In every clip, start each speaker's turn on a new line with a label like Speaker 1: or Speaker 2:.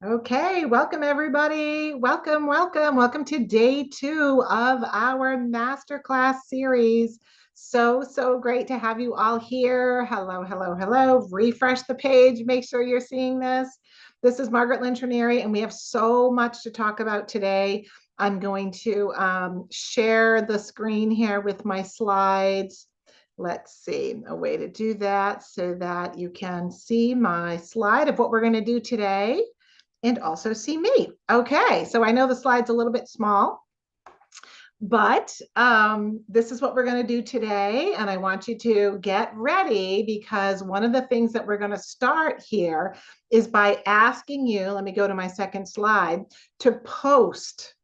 Speaker 1: Okay, welcome everybody. Welcome to day 2 of our masterclass series. So great to have you all here. Hello. Refresh the page, make sure you're seeing this. This is Margaret Lynch-Ranieri, and we have so much to talk about today. I'm going to share the screen here with my slides. Let's see, a way to do that so that you can see my slide of what we're going to do today and also see me. Okay, so I know the slide's a little bit small, but this is what we're going to do today. And I want you to get ready because one of the things that we're going to start here is by asking you, let me go to my second slide, to post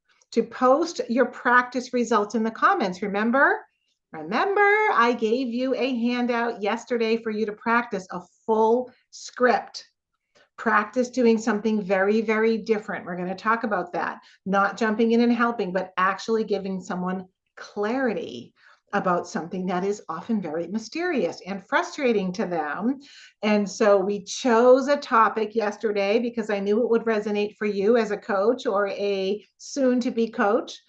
Speaker 1: your practice results in the comments. Remember, I gave you a handout yesterday for you to practice a full script. Practice doing something very different. We're going to talk about that. Not jumping in and helping, but actually giving someone clarity about something that is often very mysterious and frustrating to them. And so we chose a topic yesterday because I knew it would resonate for you as a coach or a soon to be coach.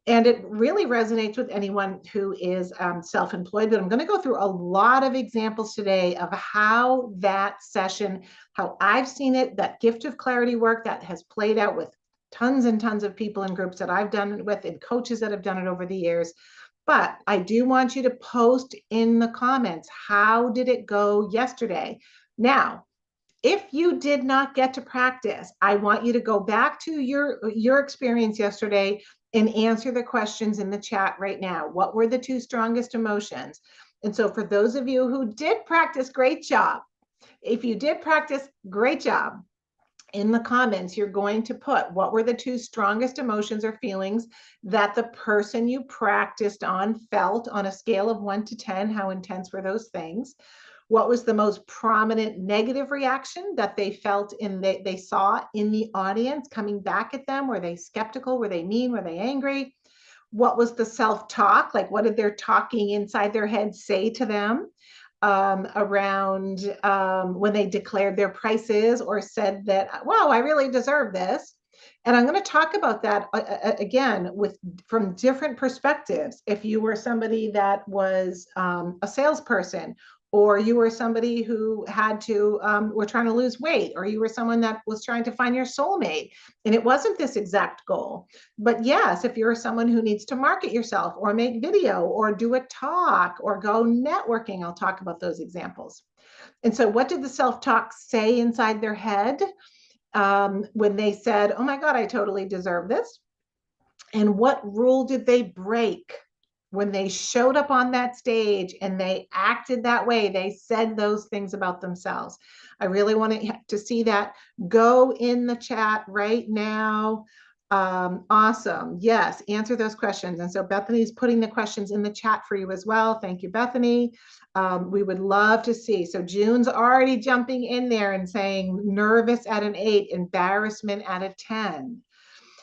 Speaker 1: And it really resonates with anyone who is self-employed. But I'm going to go through a lot of examples today of how that session, how I've seen it, that gift of clarity work that has played out with tons and tons of people in groups that I've done it with and coaches that have done it over the years. But I do want you to post in the comments, how did it go yesterday? Now, if you did not get to practice, I want you to go back to your experience yesterday and answer the questions in the chat right now. What were the 2 strongest emotions? And so for those of you who did practice, great job. If you did practice, great job. In the comments, you're going to put what were the 2 strongest emotions or feelings that the person you practiced on felt on a scale of 1 to 10. How intense were those things? What was the most prominent negative reaction that they felt they saw in the audience coming back at them? Were they skeptical? Were they mean? Were they angry? What was the self-talk? Like, what did their talking inside their head say to them around when they declared their prices or said that, wow, I really deserve this? And I'm going to talk about that again from different perspectives. If you were somebody that was a salesperson, or you were somebody who had to were trying to lose weight, or you were someone that was trying to find your soulmate and it wasn't this exact goal. But yes, if you're someone who needs to market yourself or make video or do a talk or go networking, I'll talk about those examples. And so what did the self-talk say inside their head when they said, oh my God, I totally deserve this? And what rule did they break when they showed up on that stage and they acted that way? They said those things about themselves. I really want to see that. Go in the chat right now. Awesome. Yes, answer those questions. And so Bethany's putting the questions in the chat for you as well. Thank you, Bethany. We would love to see. So June's already jumping in there and saying nervous at an 8, embarrassment at a 10.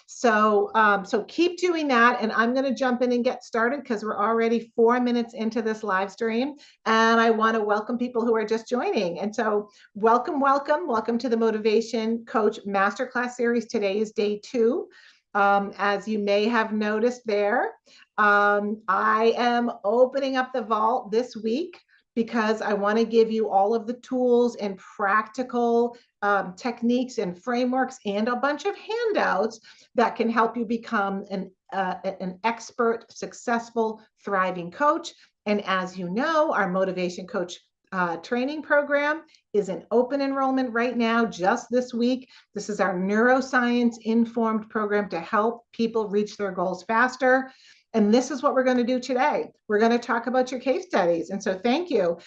Speaker 1: So keep doing that. And I'm going to jump in and get started because we're already 4 minutes into this live stream. And I want to welcome people who are just joining. And so welcome to the Motivation Coach Masterclass series. Today is day 2. As you may have noticed there, I am opening up the vault this week because I want to give you all of the tools and practical techniques and frameworks and a bunch of handouts that can help you become an expert, successful, thriving coach. And as you know, our Motivation Coach training program is an open enrollment right now, just this week. This is our neuroscience informed program to help people reach their goals faster. And this is what we're going to do today. We're going to talk about your case studies. And so thank you.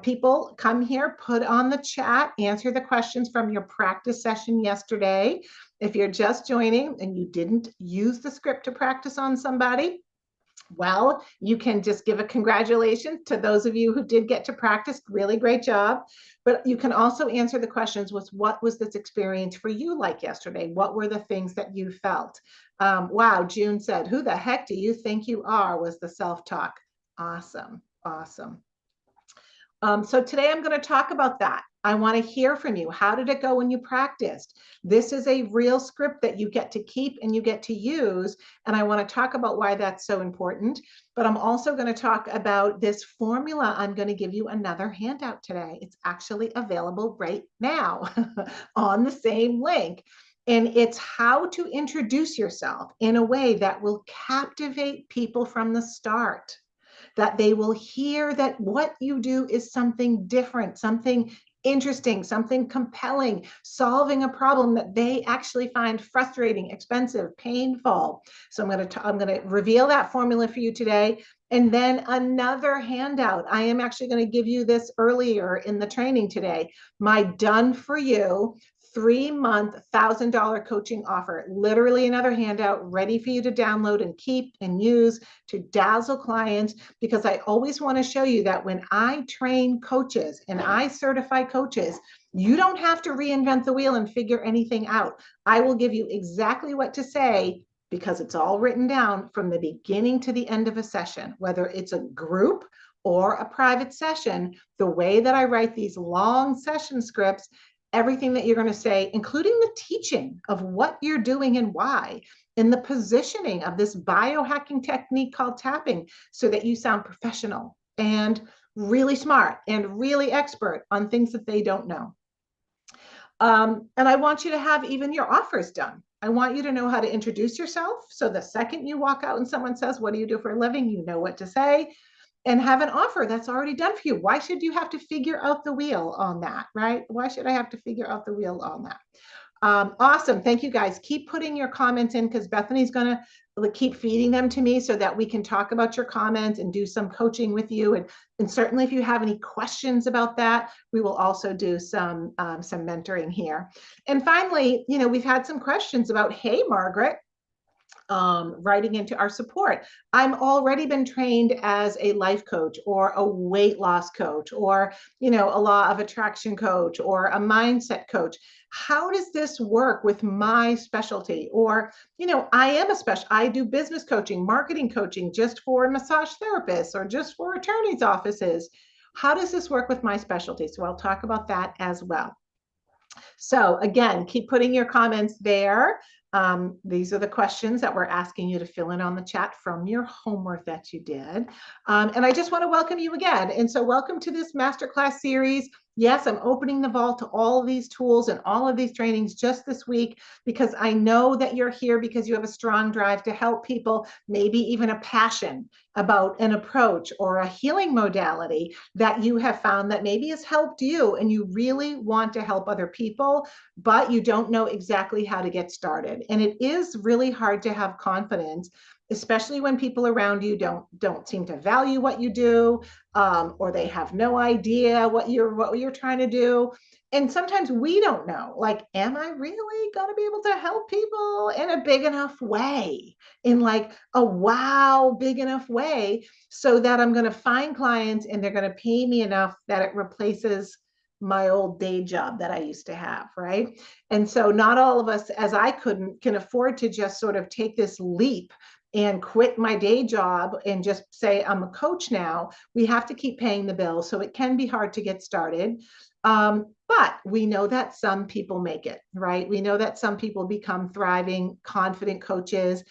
Speaker 1: People, come here, put on the chat, answer the questions from your practice session yesterday. If you're just joining and you didn't use the script to practice on somebody, well, you can just give a congratulations to those of you who did get to practice. Really great job. But you can also answer the questions with what was this experience for you like yesterday? What were the things that you felt? Wow, June said, who the heck do you think you are? Was the self-talk. Awesome. So today I'm going to talk about that. I want to hear from you. How did it go when you practiced? This is a real script that you get to keep and you get to use. And I want to talk about why that's so important. But I'm also going to talk about this formula. I'm going to give you another handout today. It's actually available right now on the same link. And it's how to introduce yourself in a way that will captivate people from the start, that they will hear that what you do is something different, something interesting, something compelling, solving a problem that they actually find frustrating, expensive, painful. So I'm going to reveal that formula for you today. And then another handout. I am actually going to give you this earlier in the training today. My done for you 3-month $1,000 coaching offer, literally another handout ready for you to download and keep and use to dazzle clients, because I always want to show you that when I train coaches and I certify coaches, you don't have to reinvent the wheel and figure anything out. I will give you exactly what to say because it's all written down from the beginning to the end of a session, whether it's a group or a private session. The way that I write these long session scripts, everything that you're going to say, including the teaching of what you're doing and why, and the positioning of this biohacking technique called tapping, so that you sound professional and really smart and really expert on things that they don't know. And I want you to have even your offers done. I want you to know how to introduce yourself. So the second you walk out and someone says, "What do you do for a living?" you know what to say, and have an offer that's already done for you. Why should you have to figure out the wheel on that, right? Why should I have to figure out the wheel on that? Awesome. Thank you, guys. Keep putting your comments in because Bethany's going to keep feeding them to me so that we can talk about your comments and do some coaching with you. And certainly if you have any questions about that, we will also do some mentoring here. And finally, we've had some questions about, hey, Margaret, writing into our support. I'm already been trained as a life coach or a weight loss coach or, a law of attraction coach or a mindset coach. How does this work with my specialty? Or, I do business coaching, marketing coaching just for massage therapists or just for attorneys' offices. How does this work with my specialty? So I'll talk about that as well. So again, keep putting your comments there. These are the questions that we're asking you to fill in on the chat from your homework that you did. And I just want to welcome you again. And so welcome to this Masterclass series. Yes, I'm opening the vault to all of these tools and all of these trainings just this week, because I know that you're here because you have a strong drive to help people, maybe even a passion about an approach or a healing modality that you have found that maybe has helped you, and you really want to help other people, but you don't know exactly how to get started. And it is really hard to have confidence, especially when people around you don't seem to value what you do, or they have no idea what you're trying to do. And sometimes we don't know, like, am I really going to be able to help people in a big enough way, in like a wow, big enough way, so that I'm going to find clients and they're going to pay me enough that it replaces my old day job that I used to have, right? And so not all of us, as I can afford to just sort of take this leap and quit my day job and just say, I'm a coach now. We have to keep paying the bills. So it can be hard to get started. But we know that some people make it, right? We know that some people become thriving, confident coaches,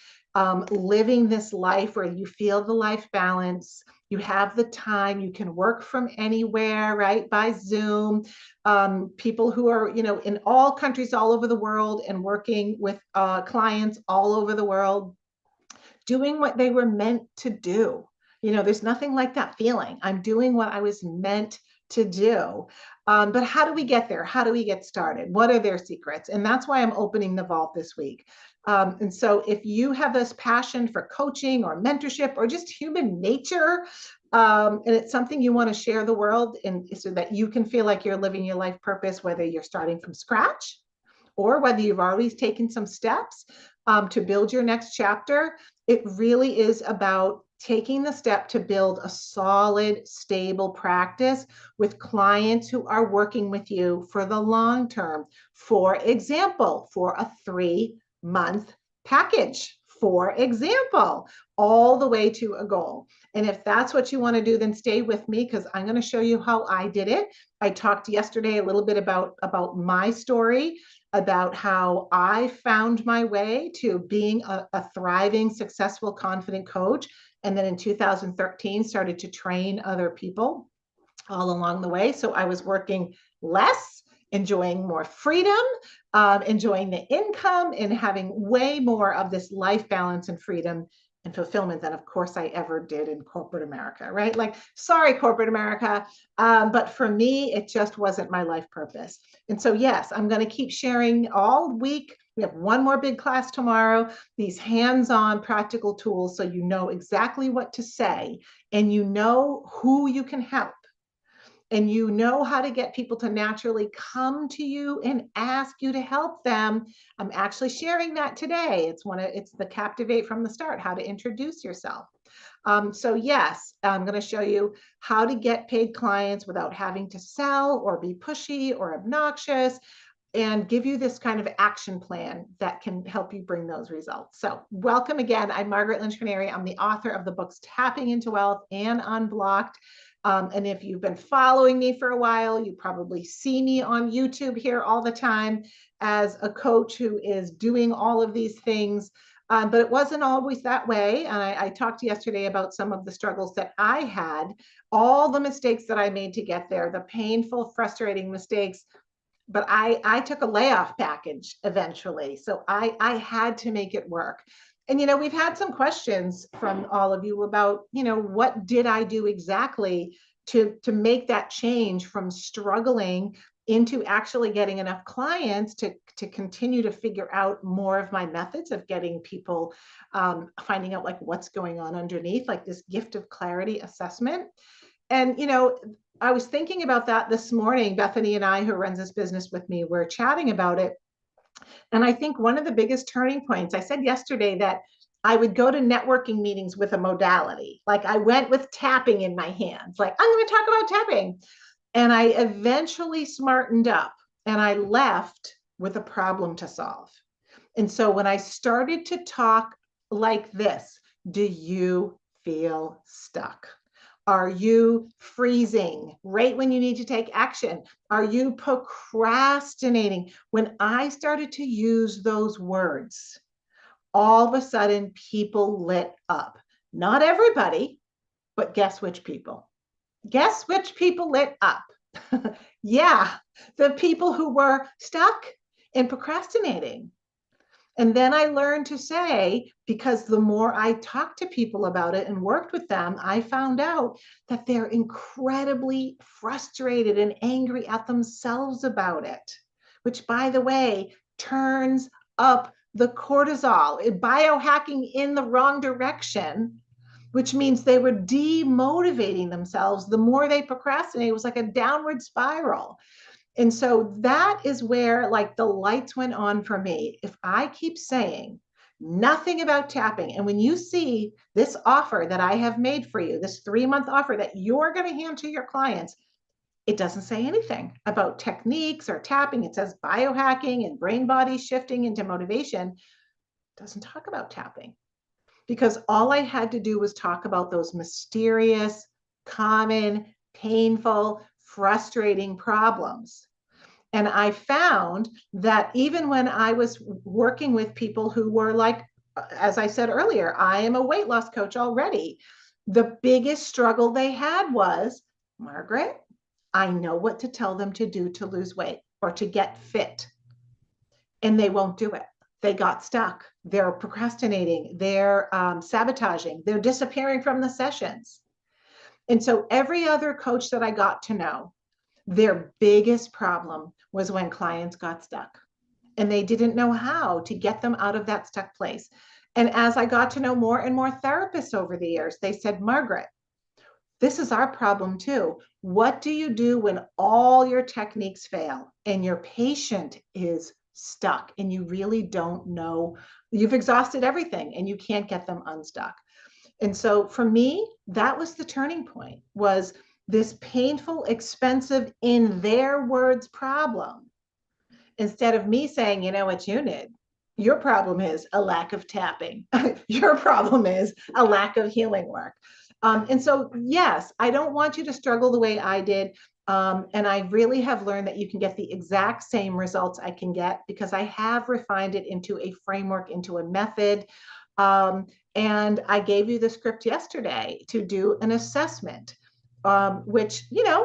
Speaker 1: living this life where you feel the life balance, you have the time, you can work from anywhere, right? By Zoom. People who are, in all countries all over the world and working with clients all over the world, doing what they were meant to do. There's nothing like that feeling. I'm doing what I was meant to do. But how do we get there? How do we get started? What are their secrets? And that's why I'm opening the vault this week. And so if you have this passion for coaching or mentorship or just human nature, and it's something you want to share the world, and so that you can feel like you're living your life purpose, whether you're starting from scratch or whether you've already taken some steps to build your next chapter, it really is about taking the step to build a solid, stable practice with clients who are working with you for the long term. For example, for a 3-month package for example, all the way to a goal. And if that's what you want to do, then stay with me because I'm going to show you how I did it. I talked yesterday a little bit about my story, about how I found my way to being a thriving, successful, confident coach. And then in 2013, started to train other people all along the way. So I was working less, enjoying more freedom, enjoying the income, and having way more of this life balance and freedom and fulfillment than, of course, I ever did in corporate America, right? Like, sorry, corporate America. But for me, it just wasn't my life purpose. And so, yes, I'm going to keep sharing all week. We have one more big class tomorrow, these hands-on practical tools so you know exactly what to say and you know who you can help and you know how to get people to naturally come to you and ask you to help them. I'm actually sharing that today. It's the Captivate from the Start, how to introduce yourself. So yes, I'm going to show you how to get paid clients without having to sell or be pushy or obnoxious, and give you this kind of action plan that can help you bring those results. So welcome again. I'm Margaret Lynch Canary. I'm the author of the books Tapping into Wealth and Unblocked. And if you've been following me for a while, you probably see me on YouTube here all the time as a coach who is doing all of these things. But it wasn't always that way. And I talked yesterday about some of the struggles that I had, all the mistakes that I made to get there, the painful, frustrating mistakes. But I took a layoff package eventually. So I had to make it work. And, we've had some questions from all of you about, what did I do exactly to make that change from struggling into actually getting enough clients to continue to figure out more of my methods of getting people, finding out like what's going on underneath, like this gift of clarity assessment. And, I was thinking about that this morning. Bethany and I, who runs this business with me, were chatting about it. And I think one of the biggest turning points, I said yesterday that I would go to networking meetings with a modality. Like I went with tapping in my hands, like I'm going to talk about tapping. And I eventually smartened up and I left with a problem to solve. And so when I started to talk like this, do you feel stuck? Are you freezing right when you need to take action? Are you procrastinating? When I started to use those words, all of a sudden people lit up. Not everybody, but guess which people? Guess which people lit up? Yeah, the people who were stuck and procrastinating. And then I learned to say, because the more I talked to people about it and worked with them, I found out that they're incredibly frustrated and angry at themselves about it, which, by the way, turns up the cortisol, biohacking in the wrong direction, which means they were demotivating themselves. The more they procrastinate, it was like a downward spiral. And so that is where like the lights went on for me. If I keep saying nothing about tapping, and when you see this offer that I have made for you, this 3-month offer that you're going to hand to your clients, it doesn't say anything about techniques or tapping. It says biohacking and brain body shifting into motivation. It doesn't talk about tapping, because all I had to do was talk about those mysterious, common, painful, frustrating problems. And I found that even when I was working with people who were like, as I said earlier, I am a weight loss coach already. The biggest struggle they had was, Margaret, I know what to tell them to do to lose weight or to get fit, and they won't do it. They got stuck. They're procrastinating. They're sabotaging. They're disappearing from the sessions. And so every other coach that I got to know, their biggest problem was when clients got stuck and they didn't know how to get them out of that stuck place. And as I got to know more and more therapists over the years, they said, Margaret, this is our problem too. What do you do when all your techniques fail and your patient is stuck and you really don't know, you've exhausted everything and you can't get them unstuck? And so for me, that was the turning point, was this painful, expensive, in their words, problem. Instead of me saying, you know what you need? Your problem is a lack of tapping. Your problem is a lack of healing work. And so, yes, I don't want you to struggle the way I did. And I really have learned that you can get the exact same results I can get because I have refined it into a framework, into a method. Um, and I gave you the script yesterday to do an assessment, which,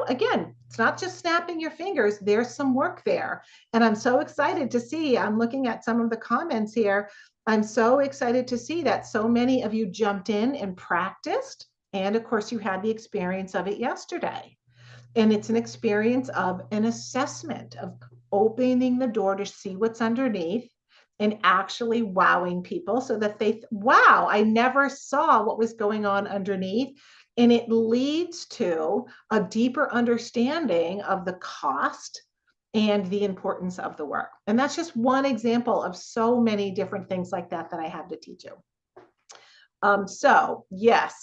Speaker 1: again, it's not just snapping your fingers, there's some work there. And I'm so excited to see, I'm looking at some of the comments here. I'm so excited to see that so many of you jumped in and practiced. And of course, you had the experience of it yesterday. And it's an experience of an assessment, of opening the door to see what's underneath and actually wowing people so that wow, I never saw what was going on underneath. And it leads to a deeper understanding of the cost and the importance of the work. And that's just one example of so many different things like that that I have to teach you. So yes,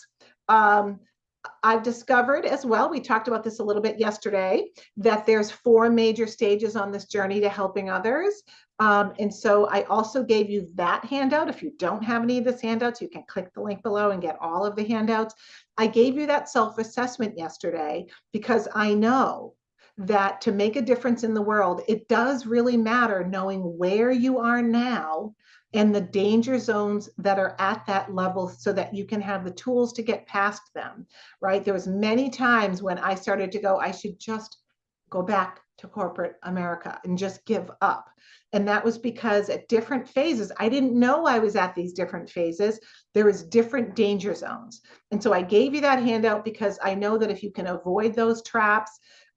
Speaker 1: I've discovered as well, we talked about this a little bit yesterday, that there's 4 major stages on this journey to helping others. And so I also gave you that handout. If you don't have any of this handouts, you can click the link below and get all of the handouts. I gave you that self-assessment yesterday because I know that to make a difference in the world, it does really matter knowing where you are now and the danger zones that are at that level so that you can have the tools to get past them, right? There was many times when I started to go, I should just go back to corporate America and just give up. And that was because at different phases, I didn't know I was at these different phases. There was different danger zones. And so I gave you that handout because I know that if you can avoid those traps,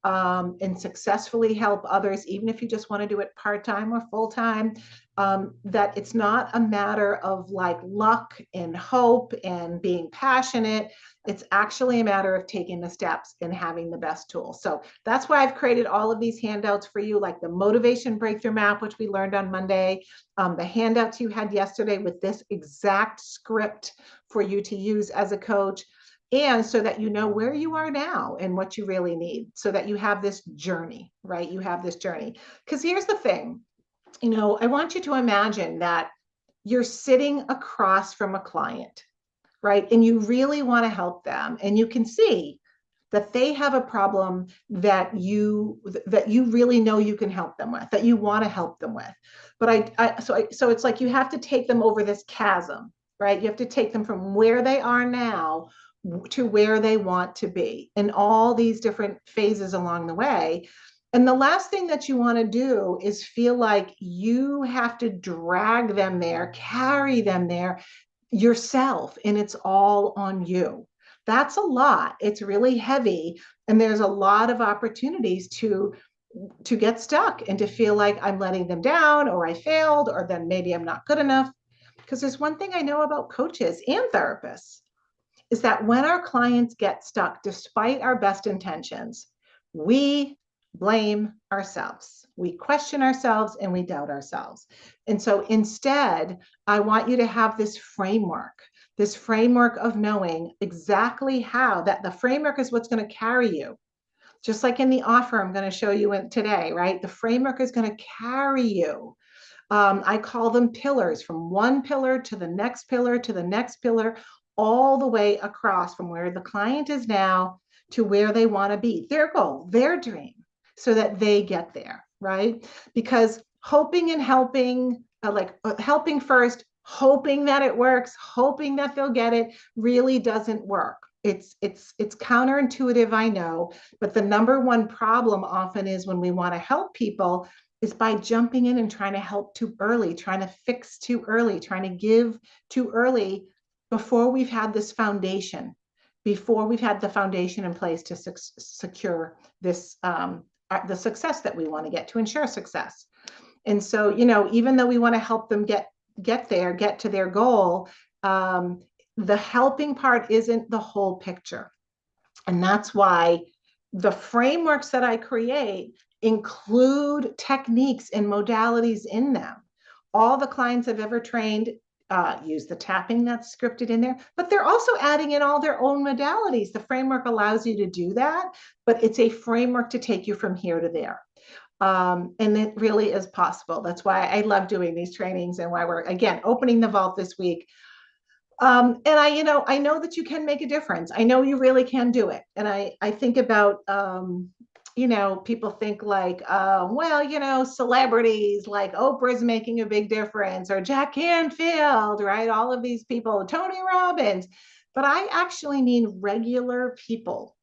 Speaker 1: and successfully help others, even if you just want to do it part-time or full-time, that it's not a matter of like luck and hope and being passionate. It's actually a matter of taking the steps and having the best tools. So that's why I've created all of these handouts for you, like the motivation breakthrough map, which we learned on Monday, the handouts you had yesterday with this exact script for you to use as a coach. And so that you know where you are now and what you really need, so that you have this journey, right? You have this journey. Because here's the thing, I want you to imagine that you're sitting across from a client, right? And you really want to help them. And you can see that they have a problem that you really know you can help them with, that you want to help them with. But so it's like you have to take them over this chasm, right? You have to take them from where they are now to where they want to be in all these different phases along the way. And the last thing that you want to do is feel like you have to drag them there, carry them there yourself, and it's all on you. That's a lot. It's really heavy. And there's a lot of opportunities to get stuck and to feel like I'm letting them down, or I failed, or then maybe I'm not good enough. Because there's one thing I know about coaches and therapists is that when our clients get stuck, despite our best intentions, we blame ourselves. We question ourselves and we doubt ourselves. And so instead, I want you to have this framework of knowing exactly how that the framework is what's going to carry you. Just like in the offer I'm going to show you today, right? The framework is going to carry you. I call them pillars, from one pillar to the next pillar to the next pillar, all the way across from where the client is now to where they want to be, their goal, their dream, so that they get there, right? Because hoping and helping, helping first, hoping that it works, hoping that they'll get it, really doesn't work. It's counterintuitive, I know, but the number one problem often is when we want to help people is by jumping in and trying to help too early, trying to fix too early, trying to give too early before we've had this foundation, before we've had the foundation in place to secure this, the success that we want to get, to ensure success. And so, even though we want to help them get there, get to their goal, the helping part isn't the whole picture. And that's why the frameworks that I create include techniques and modalities in them. All the clients I've ever trained use the tapping that's scripted in there, but they're also adding in all their own modalities. The framework allows you to do that, but it's a framework to take you from here to there. And it really is possible. That's why I love doing these trainings and why we're, again, opening the vault this week. And I know that you can make a difference. I know you really can do it. And I think about, people think like, well, celebrities like Oprah's making a big difference, or Jack Canfield, right? All of these people, Tony Robbins. But I actually mean regular people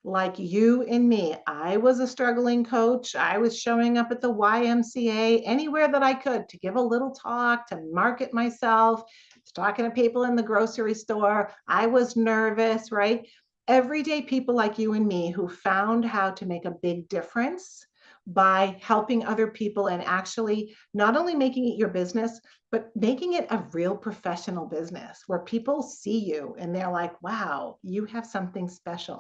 Speaker 1: like you and me. I was a struggling coach. I was showing up at the YMCA, anywhere that I could to give a little talk, to market myself. I was talking to people in the grocery store. I was nervous, right? Everyday people like you and me who found how to make a big difference by helping other people and actually not only making it your business, but making it a real professional business where people see you and they're like, wow, you have something special.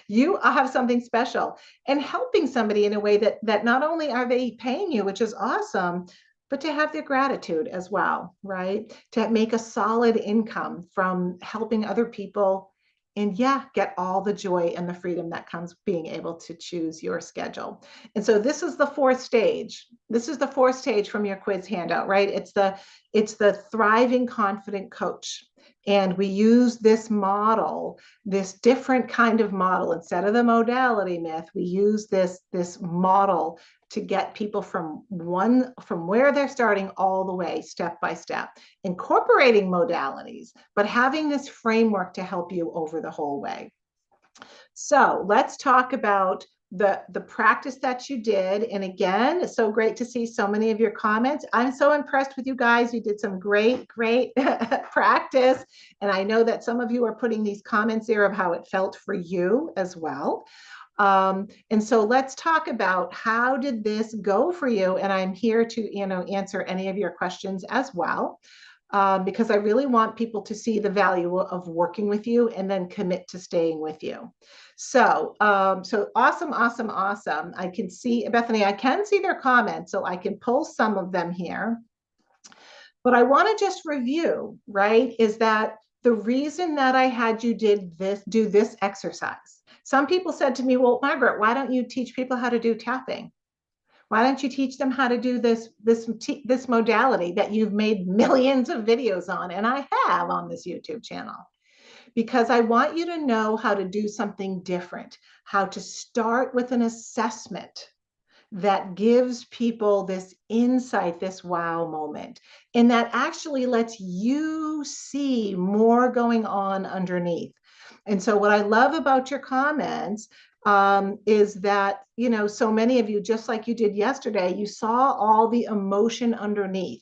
Speaker 1: You have something special, and helping somebody in a way that not only are they paying you, which is awesome, but to have their gratitude as well, right? To make a solid income from helping other people, and yeah, get all the joy and the freedom that comes being able to choose your schedule. And so this is the fourth stage. This is the fourth stage from your quiz handout, right? It's the thriving confident coach. And we use this model, this different kind of model. Instead of the modality myth, we use this model to get people from where they're starting all the way step by step, incorporating modalities, but having this framework to help you over the whole way. So let's talk about the practice that you did. And again, it's so great to see so many of your comments. I'm so impressed with you guys. You did some great practice. And I know that some of you are putting these comments there of how it felt for you as well. And so let's talk about how did this go for you? And I'm here to, answer any of your questions as well. Because I really want people to see the value of working with you and then commit to staying with you. So awesome. I can see, Bethany, I can see their comments, so I can pull some of them here. But I want to just review, right, is that the reason that I had you do this exercise. Some people said to me, well, Margaret, why don't you teach people how to do tapping? Why don't you teach them how to do this modality that you've made millions of videos on, and I have on this YouTube channel? Because I want you to know how to do something different, how to start with an assessment that gives people this insight, this wow moment, and that actually lets you see more going on underneath. And so what I love about your comments is that, so many of you, just like you did yesterday, you saw all the emotion underneath.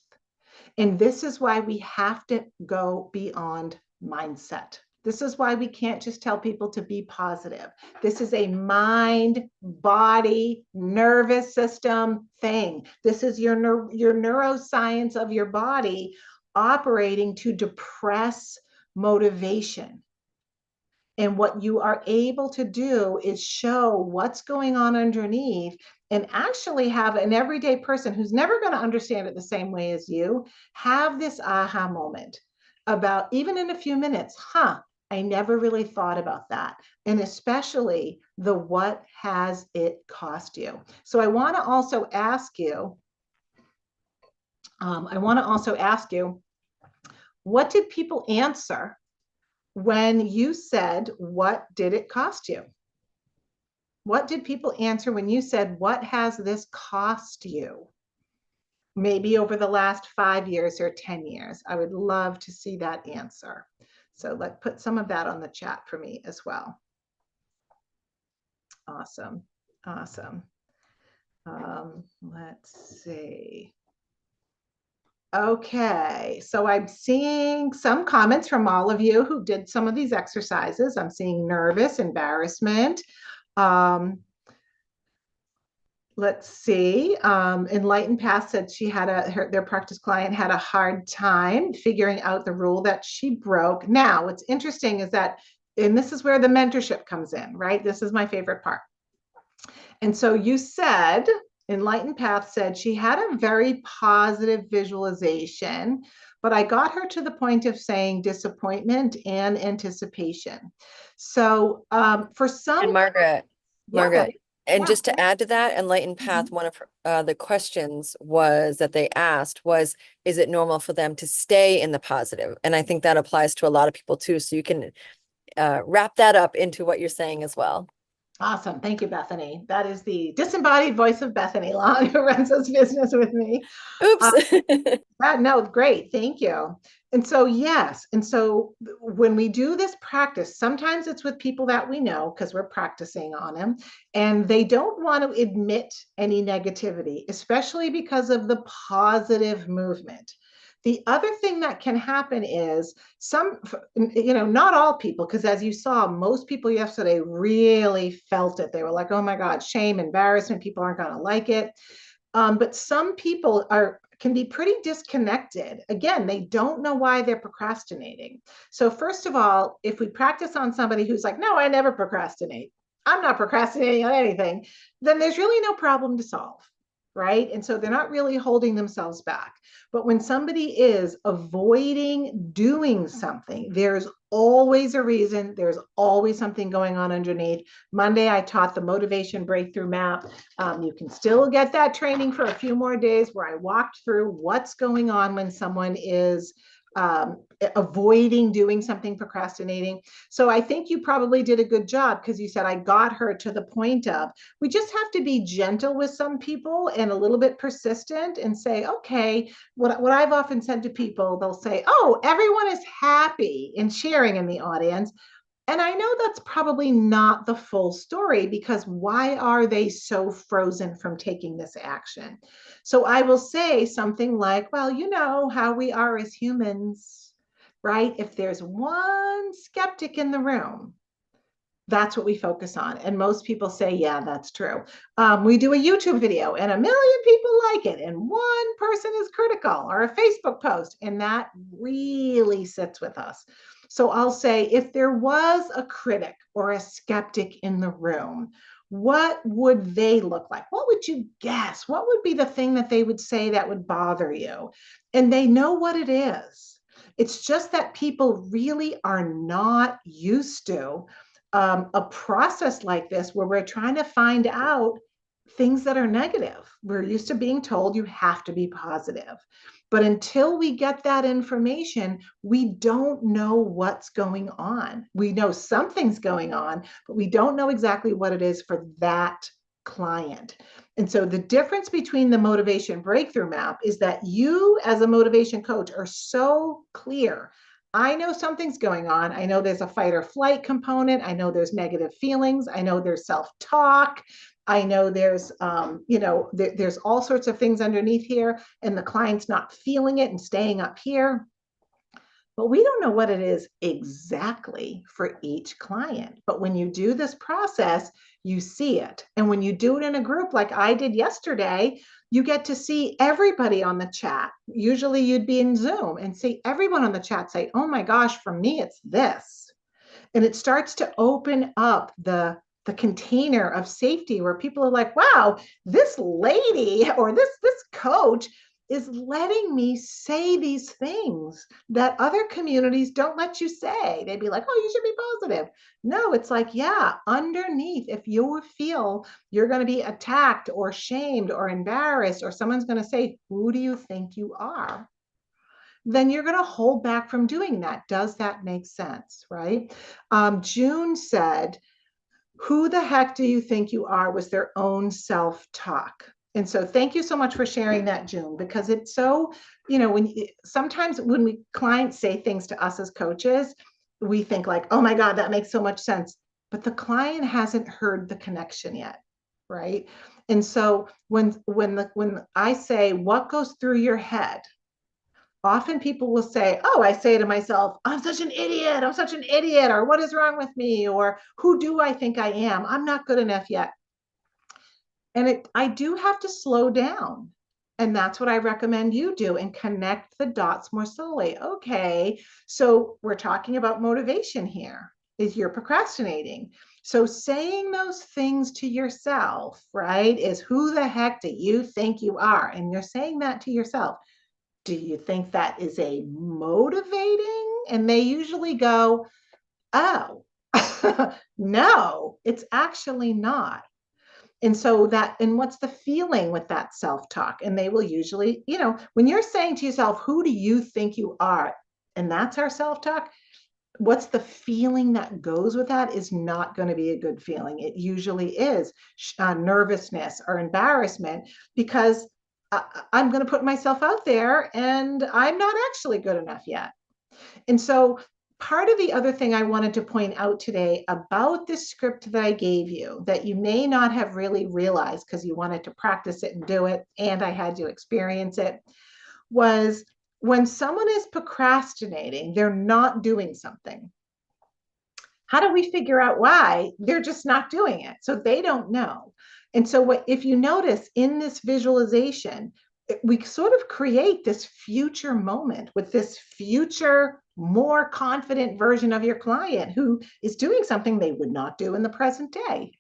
Speaker 1: And this is why we have to go beyond mindset. This is why we can't just tell people to be positive. This is a mind, body, nervous system thing. This is your neuroscience of your body operating to depress motivation. And what you are able to do is show what's going on underneath, and actually have an everyday person who's never going to understand it the same way as you have this aha moment about, even in a few minutes, I never really thought about that. And especially the what has it cost you. So I want to also ask you, what did people answer when you said, what did it cost you? What did people answer when you said, what has this cost you? Maybe over the last 5 years or 10 years. I would love to see that answer. So let's put some of that on the chat for me as well. Awesome. Let's see. Okay, so I'm seeing some comments from all of you who did some of these exercises. I'm seeing nervous, embarrassment. Let's see. Enlightened Path said she had their practice client had a hard time figuring out the rule that she broke. Now, what's interesting is that, and this is where the mentorship comes in, right? This is my favorite part. And so you said, Enlightened Path said she had a very positive visualization, but I got her to the point of saying disappointment and anticipation. So for some,
Speaker 2: and Margaret, And
Speaker 1: Yeah.
Speaker 2: just to add to that, Enlightened Path,
Speaker 1: Mhm.
Speaker 2: one of the questions was that they asked was, is it normal for them to stay in the positive? And I think that applies to a lot of people too. So you can wrap that up into what you're saying as well.
Speaker 1: Awesome. Thank you, Bethany. That is the disembodied voice of Bethany Long, who runs this business with me.
Speaker 2: Oops.
Speaker 1: No, great. Thank you. And so, yes. And so, when we do this practice, sometimes it's with people that we know because we're practicing on them, and they don't want to admit any negativity, especially because of the positive movement. The other thing that can happen is not all people, because as you saw, most people yesterday really felt it. They were like, oh my God, shame, embarrassment, people aren't going to like it. But some people can be pretty disconnected. Again, they don't know why they're procrastinating. So first of all, if we practice on somebody who's like, no, I never procrastinate, I'm not procrastinating on anything, then there's really no problem to solve, right? And so they're not really holding themselves back. But when somebody is avoiding doing something, there's always a reason, there's always something going on underneath. Monday, I taught the motivation breakthrough map. You can still get that training for a few more days where I walked through what's going on when someone is avoiding doing something, procrastinating. So I think you probably did a good job because you said I got her to the point of we just have to be gentle with some people and a little bit persistent and say, okay, what I've often said to people, they'll say, oh, everyone is happy and sharing in the audience. And I know that's probably not the full story because why are they so frozen from taking this action? So I will say something like, well, you know how we are as humans, right? If there's one skeptic in the room, that's what we focus on. And most people say, yeah, that's true. We do a YouTube video and a million people like it, and one person is critical, or a Facebook post, and that really sits with us. So I'll say, if there was a critic or a skeptic in the room, what would they look like? What would you guess? What would be the thing that they would say that would bother you? And they know what it is. It's just that people really are not used to a process like this where we're trying to find out things that are negative. We're used to being told you have to be positive. But until we get that information, we don't know what's going on. We know something's going on, but we don't know exactly what it is for that client. And so the difference between the motivation breakthrough map is that you, as a motivation coach, are so clear. I know something's going on. I know there's a fight or flight component. I know there's negative feelings. I know there's self-talk. I know there's all sorts of things underneath here, and the client's not feeling it and staying up here. But we don't know what it is exactly for each client. But when you do this process, you see it. And when you do it in a group like I did yesterday, you get to see everybody on the chat. Usually you'd be in Zoom and see everyone on the chat say, oh my gosh, for me, it's this. And it starts to open up the container of safety where people are like, wow, this lady or this coach is letting me say these things that other communities don't let you say. They'd be like, oh, you should be positive. No, it's like, yeah, underneath, if you feel you're going to be attacked or shamed or embarrassed, or someone's going to say, who do you think you are? Then you're going to hold back from doing that. Does that make sense? Right? June said, who the heck do you think you are was their own self talk. And so thank you so much for sharing that, June, because it's so, sometimes when we clients say things to us as coaches, we think like, oh my God, that makes so much sense. But the client hasn't heard the connection yet. Right. And so when I say what goes through your head, often people will say, oh, I say to myself, I'm such an idiot. I'm such an idiot. Or what is wrong with me? Or who do I think I am? I'm not good enough yet. And I do have to slow down. And that's what I recommend you do and connect the dots more slowly. Okay, so we're talking about motivation here. Is you're procrastinating. So saying those things to yourself, right, is who the heck do you think you are? And you're saying that to yourself. Do you think that is a motivating? And they usually go, oh, no, it's actually not. And so that, and what's the feeling with that self-talk? And they will usually, when you're saying to yourself, who do you think you are? And that's our self-talk. What's the feeling that goes with that is not going to be a good feeling. It usually is nervousness or embarrassment because I'm going to put myself out there and I'm not actually good enough yet. And so part of the other thing I wanted to point out today about this script that I gave you that you may not have really realized because you wanted to practice it and do it, and I had to experience it, was when someone is procrastinating, they're not doing something. How do we figure out why? They're just not doing it. So they don't know. And so what if you notice in this visualization, we sort of create this future moment with this future, more confident version of your client who is doing something they would not do in the present day.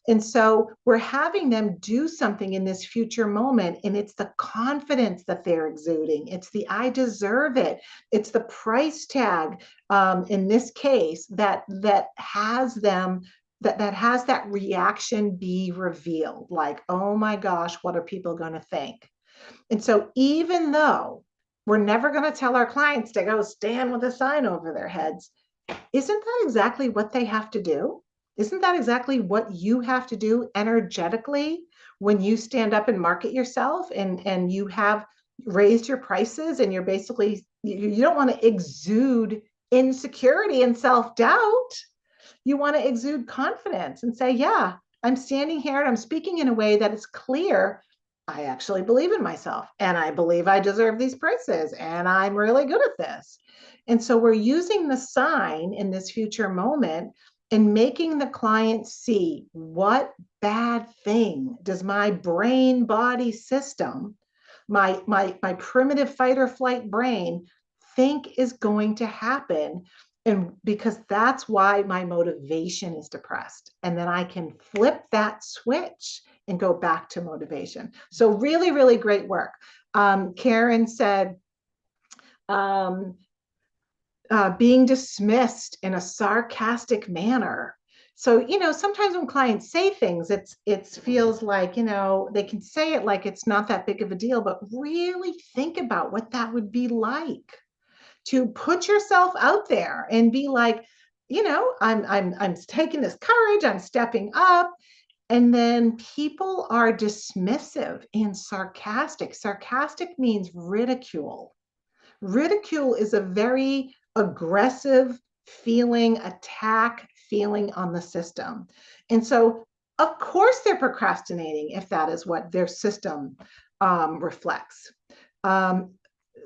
Speaker 1: And so we're having them do something in this future moment, and it's the confidence that they're exuding. It's the I deserve it. It's the price tag in this case that has them that has that reaction be revealed. Like, oh my gosh, what are people going to think? And so even though we're never going to tell our clients to go stand with a sign over their heads, isn't that exactly what they have to do? Isn't that exactly what you have to do energetically when you stand up and market yourself and you have raised your prices and you're basically, you don't want to exude insecurity and self-doubt. You want to exude confidence and say, yeah, I'm standing here and I'm speaking in a way that is clear. I actually believe in myself and I believe I deserve these prices and I'm really good at this. And so we're using the sign in this future moment and making the client see what bad thing does my brain body system, my primitive fight or flight brain think is going to happen. And because that's why my motivation is depressed. And then I can flip that switch and go back to motivation. So really, really great work. Karen said, um, being dismissed in a sarcastic manner. So, sometimes when clients say things, it feels like, they can say it like it's not that big of a deal, but really think about what that would be like to put yourself out there and be like, I'm taking this courage, I'm stepping up. And then people are dismissive and sarcastic. Sarcastic means ridicule. Ridicule is a very aggressive feeling, attack feeling on the system. And so, of course, they're procrastinating if that is what their system reflects. Um,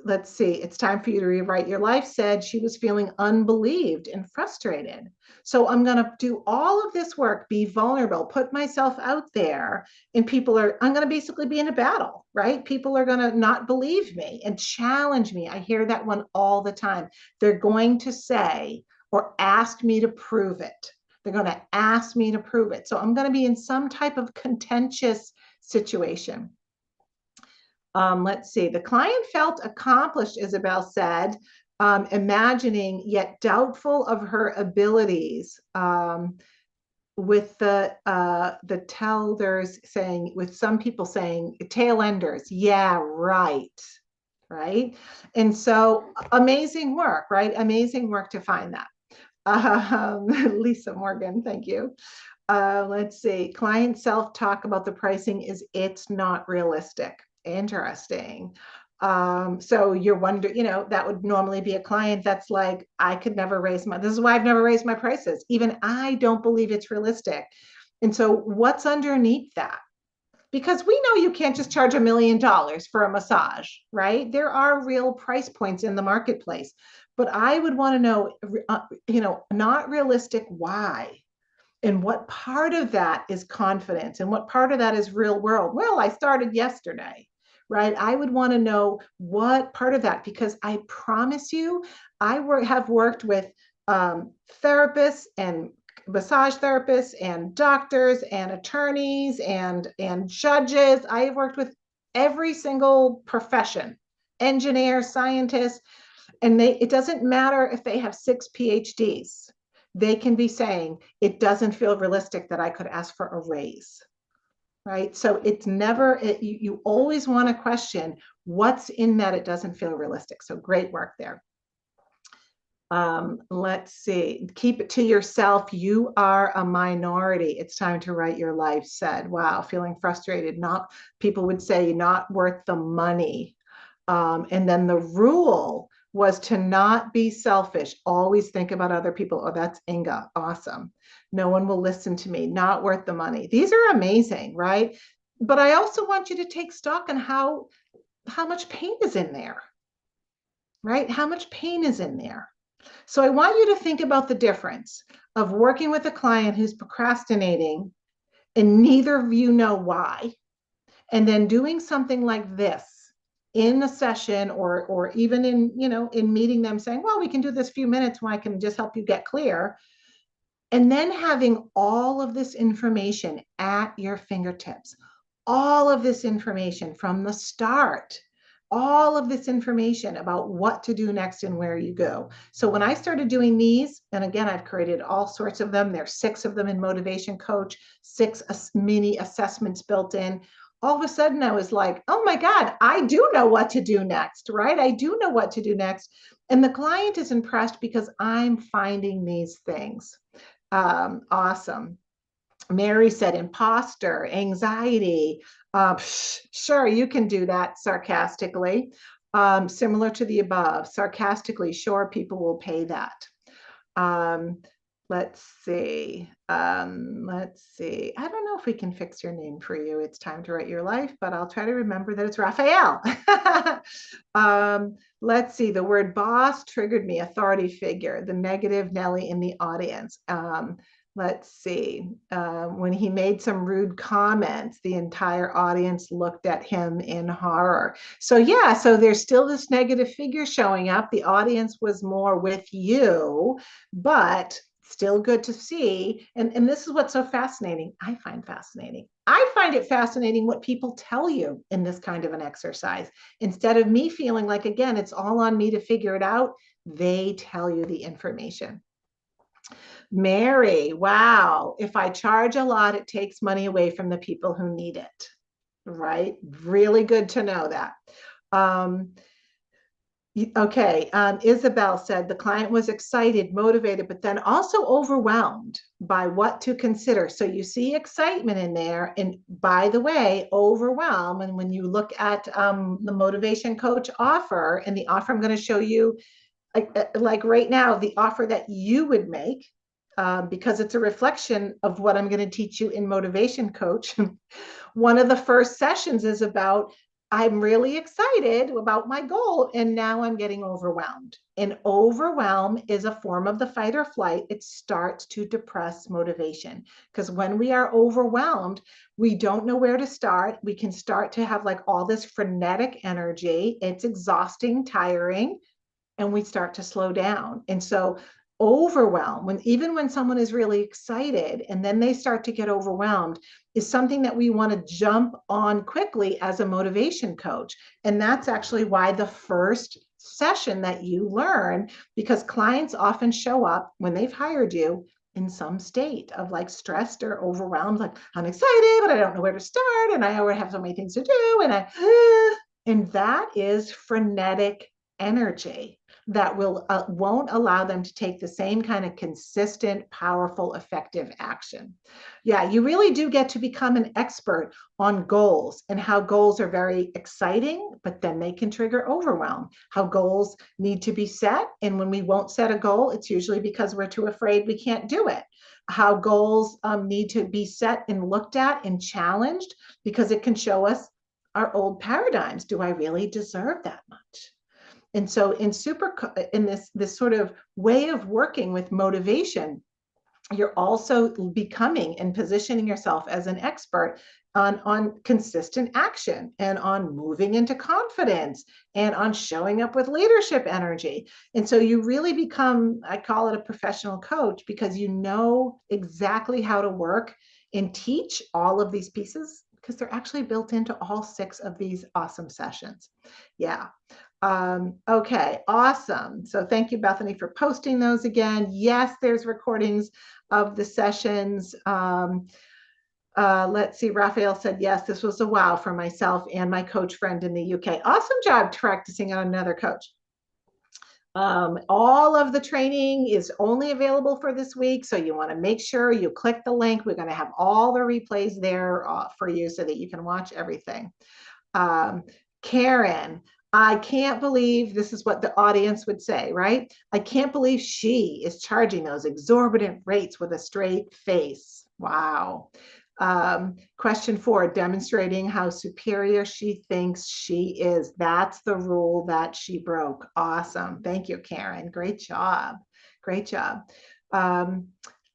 Speaker 1: let's see, it's time for you to rewrite your life said she was feeling unbelieved and frustrated. So I'm going to do all of this work, be vulnerable, put myself out there, and I'm going to basically be in a battle, right? People are going to not believe me and challenge me. I hear that one all the time. They're going to say or ask me to prove it. They're going to ask me to prove it. So I'm going to be in some type of contentious situation. Let's see. The client felt accomplished, Isabel said, imagining yet doubtful of her abilities. With the tellers saying, with some people saying, tail enders, yeah, right, right. And so amazing work, right? Amazing work to find that. Lisa Morgan, thank you. Let's see. Client self-talk about the pricing is it's not realistic. Interesting. So you're wondering, that would normally be a client that's like, I could never this is why I've never raised my prices. Even I don't believe it's realistic. And so what's underneath that? Because we know you can't just charge $1 million for a massage, right? There are real price points in the marketplace. But I would want to know, not realistic, why? And what part of that is confidence and what part of that is real world? Well, I started yesterday, right? I would want to know what part of that, because I promise you, have worked with therapists and massage therapists and doctors and attorneys and judges. I have worked with every single profession, engineers, scientists, and it doesn't matter if they have 6 PhDs. They can be saying, it doesn't feel realistic that I could ask for a raise. right? So it's never, you always want to question what's in that it doesn't feel realistic. So great work there. Let's see. Keep it to yourself. You are a minority. It's time to write your life said. Wow, feeling frustrated. Not, people would say not worth the money. And then the rule was to not be selfish. Always think about other people. Oh, that's Inga. Awesome. No one will listen to me. Not worth the money. These are amazing, right? But I also want you to take stock on how much pain is in there, right? How much pain is in there. So I want you to think about the difference of working with a client who's procrastinating and neither of you know why, and then doing something like this in a session or even in, in meeting them saying, well, we can do this few minutes where I can just help you get clear. And then having all of this information at your fingertips, all of this information from the start, all of this information about what to do next and where you go. So when I started doing these, and again, I've created all sorts of them. There's 6 of them in Motivation Coach, 6 mini assessments built in. All of a sudden I was like, oh my God, I do know what to do next, right? I do know what to do next. And the client is impressed because I'm finding these things. Awesome. Mary said imposter, anxiety. Sure, you can do that sarcastically. Similar to the above, sarcastically, sure, people will pay that. Um, let's see. Let's see. I don't know if we can fix your name for you. It's time to write your life, but I'll try to remember that it's Raphael. Let's see. The word boss triggered me, authority figure, the negative Nelly in the audience. Let's see. When he made some rude comments, the entire audience looked at him in horror. So yeah, so there's still this negative figure showing up. The audience was more with you, but still good to see. And this is what's so fascinating. I find fascinating. I find it fascinating what people tell you in this kind of an exercise. Instead of me feeling like, again, it's all on me to figure it out, they tell you the information. Mary, wow. If I charge a lot, it takes money away from the people who need it, right? Really good to know that. Um, okay, Isabel said the client was excited, motivated, but then also overwhelmed by what to consider. So you see excitement in there. And by the way, overwhelm. And when you look at the motivation coach offer and the offer I'm going to show you, like right now, the offer that you would make, because it's a reflection of what I'm going to teach you in Motivation Coach. One of the first sessions is about, I'm really excited about my goal, and now I'm getting overwhelmed. And overwhelm is a form of the fight or flight. It starts to depress motivation because when we are overwhelmed, we don't know where to start. We can start to have like all this frenetic energy. It's exhausting, tiring, and we start to slow down. And so overwhelm, even when someone is really excited and then they start to get overwhelmed, is something that we want to jump on quickly as a motivation coach. And that's actually why the first session that you learn, because clients often show up when they've hired you in some state of like stressed or overwhelmed, like I'm excited, but I don't know where to start. And I already have so many things to do. And that is frenetic energy that won't allow them to take the same kind of consistent, powerful, effective action. Yeah, you really do get to become an expert on goals and how goals are very exciting, but then they can trigger overwhelm. How goals need to be set, and when we won't set a goal, it's usually because we're too afraid we can't do it. How goals need to be set and looked at and challenged because it can show us our old paradigms. Do I really deserve that much? And so in this sort of way of working with motivation, you're also becoming and positioning yourself as an expert on consistent action and on moving into confidence and on showing up with leadership energy. And so you really become, I call it a professional coach, because you know exactly how to work and teach all of these pieces because they're actually built into all 6 of these awesome sessions. Yeah. Okay, awesome. So thank you, Bethany, for posting those again. Yes, there's recordings of the sessions. Let's see. Raphael said, yes, this was a wow for myself and my coach friend in the UK. Awesome job practicing on another coach. All of the training is only available for this week. So you want to make sure you click the link. We're going to have all the replays there for you so that you can watch everything. Um, Karen, I can't believe this is what the audience would say, right? I can't believe she is charging those exorbitant rates with a straight face. Wow. Question 4, demonstrating how superior she thinks she is. That's the rule that she broke. Awesome. Thank you, Karen. Great job. Great job. Um,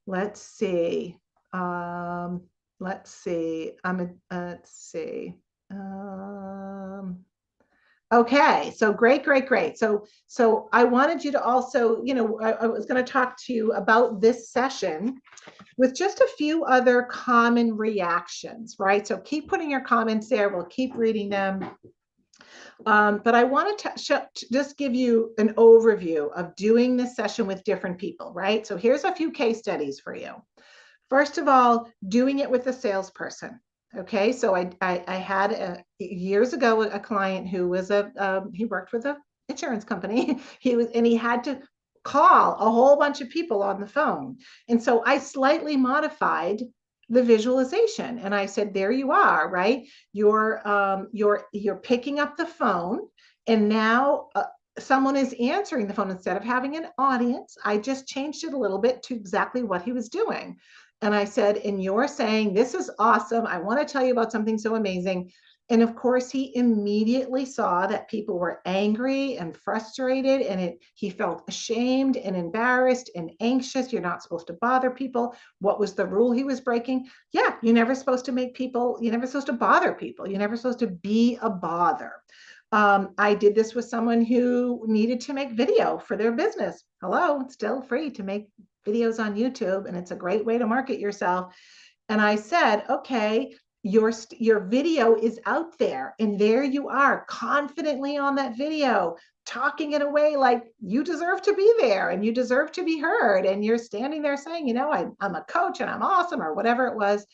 Speaker 1: let's see. Let's see. Let's see. Okay, so great, great, great. So I wanted you to also, I was going to talk to you about this session with just a few other common reactions, right? So keep putting your comments there. We'll keep reading them. But I want to just give you an overview of doing this session with different people, right? So here's a few case studies for you. First of all, doing it with a salesperson. Okay, so I had years ago a client who was he worked with an insurance company. He had to call a whole bunch of people on the phone, and so I slightly modified the visualization, and I said, "There you are, right? You're picking up the phone, and now." Someone is answering the phone instead of having an audience. I just changed it a little bit to exactly what he was doing. And I said, and you're saying, this is awesome. I want to tell you about something so amazing. And of course, he immediately saw that people were angry and frustrated, and he felt ashamed and embarrassed and anxious. You're not supposed to bother people. What was the rule he was breaking? Yeah, you're never supposed to you're never supposed to bother people. You're never supposed to be a bother. I did this with someone who needed to make video for their business. Hello, it's still free to make videos on YouTube, and it's a great way to market yourself. And I said, okay, your video is out there, and there you are, confidently on that video, talking in a way like you deserve to be there and you deserve to be heard. And you're standing there saying, I'm a coach and I'm awesome, or whatever it was.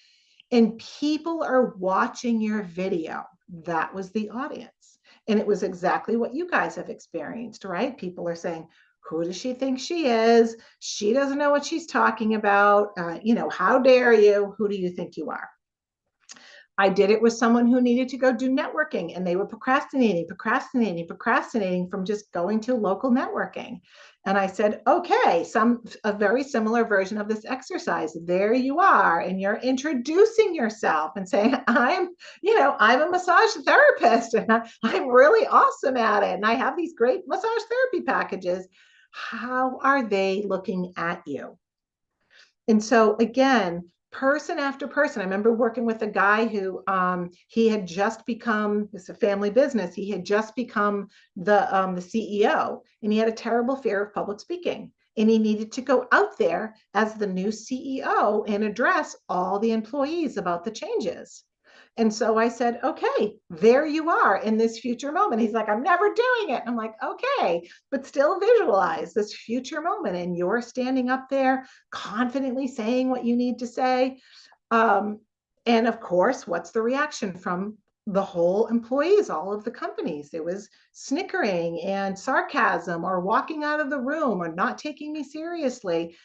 Speaker 1: And people are watching your video. That was the audience. And it was exactly what you guys have experienced, right? People are saying, who does she think she is? She doesn't know what she's talking about. How dare you? Who do you think you are? I did it with someone who needed to go do networking, and they were procrastinating from just going to local networking. And I said, okay, a very similar version of this exercise. There you are, and you're introducing yourself and saying, I'm a massage therapist, and I'm really awesome at it, and I have these great massage therapy packages. How are they looking at you? And so again, person after person. I remember working with a guy who he had just become, it's a family business, he had just become the CEO, and he had a terrible fear of public speaking. And he needed to go out there as the new CEO and address all the employees about the changes. And so I said, okay, there you are in this future moment. He's like, I'm never doing it. I'm like, okay, but still visualize this future moment. And you're standing up there confidently saying what you need to say. And of course, what's the reaction from the whole employees, all of the companies? It was snickering and sarcasm, or walking out of the room, or not taking me seriously.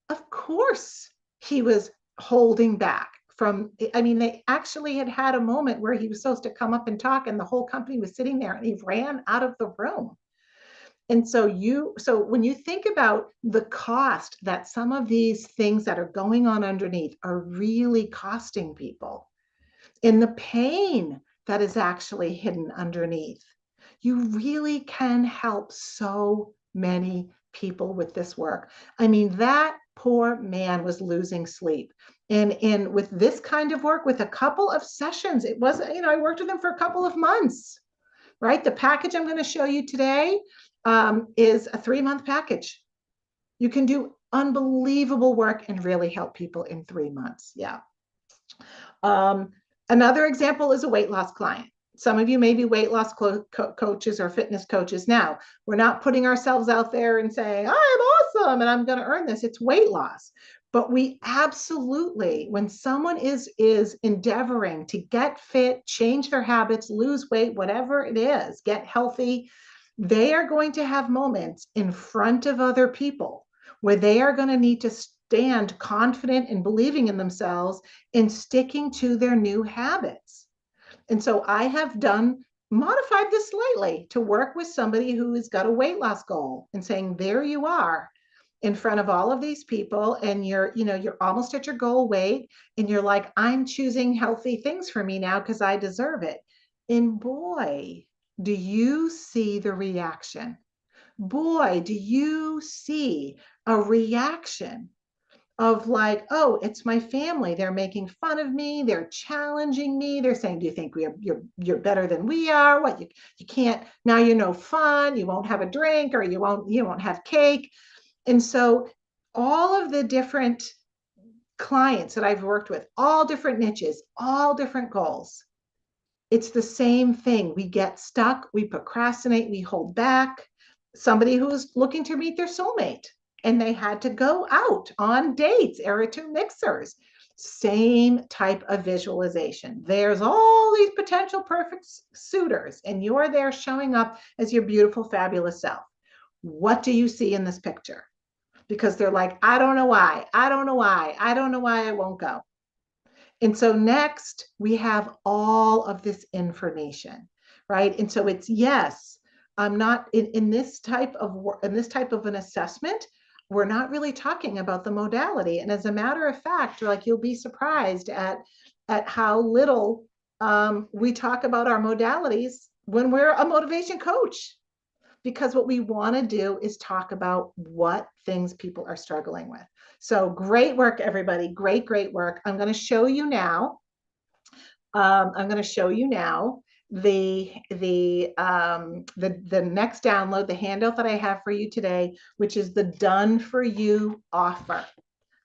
Speaker 1: Of course, he was holding back from, they actually had a moment where he was supposed to come up and talk, and the whole company was sitting there, and he ran out of the room. And so when you think about the cost that some of these things that are going on underneath are really costing people, and the pain that is actually hidden underneath, you really can help so many people with this work. That poor man was losing sleep. And with this kind of work, with a couple of sessions, it wasn't, I worked with him for a couple of months, right? The package I'm going to show you today is a 3-month package. You can do unbelievable work and really help people in 3 months. Yeah. Another example is a weight loss client. Some of you may be weight loss coaches or fitness coaches now. We're not putting ourselves out there and saying, I'm awesome and I'm going to earn this. It's weight loss. But we absolutely, when someone is endeavoring to get fit, change their habits, lose weight, whatever it is, get healthy, they are going to have moments in front of other people where they are going to need to stand confident and believing in themselves and sticking to their new habits. And so I have modified this slightly to work with somebody who has got a weight loss goal and saying, there you are in front of all of these people, and you're almost at your goal weight, and you're like, I'm choosing healthy things for me now because I deserve it. And boy, do you see the reaction. Boy, do you see a reaction of like, oh, it's my family. They're making fun of me. They're challenging me. They're saying, do you think you're better than we are? What, you can't, now you're no fun. You won't have a drink, or you won't have cake. And so all of the different clients that I've worked with, all different niches, all different goals, it's the same thing. We get stuck, we procrastinate, we hold back. Somebody who is looking to meet their soulmate and they had to go out on dates, era two mixers. Same type of visualization. There's all these potential perfect suitors, and you're there showing up as your beautiful, fabulous self. What do you see in this picture? Because they're like, I don't know why. I don't know why. I don't know why I won't go. And so next we have all of this information, right? And so it's yes, I'm not in this type of an assessment. We're not really talking about the modality. And as a matter of fact, like you'll be surprised at how little we talk about our modalities when we're a motivation coach, because what we want to do is talk about what things people are struggling with. So great work, everybody. Great, great work. I'm going to show you now. I'm going to show you now the next download, the handout that I have for you today, which is the Done For You offer.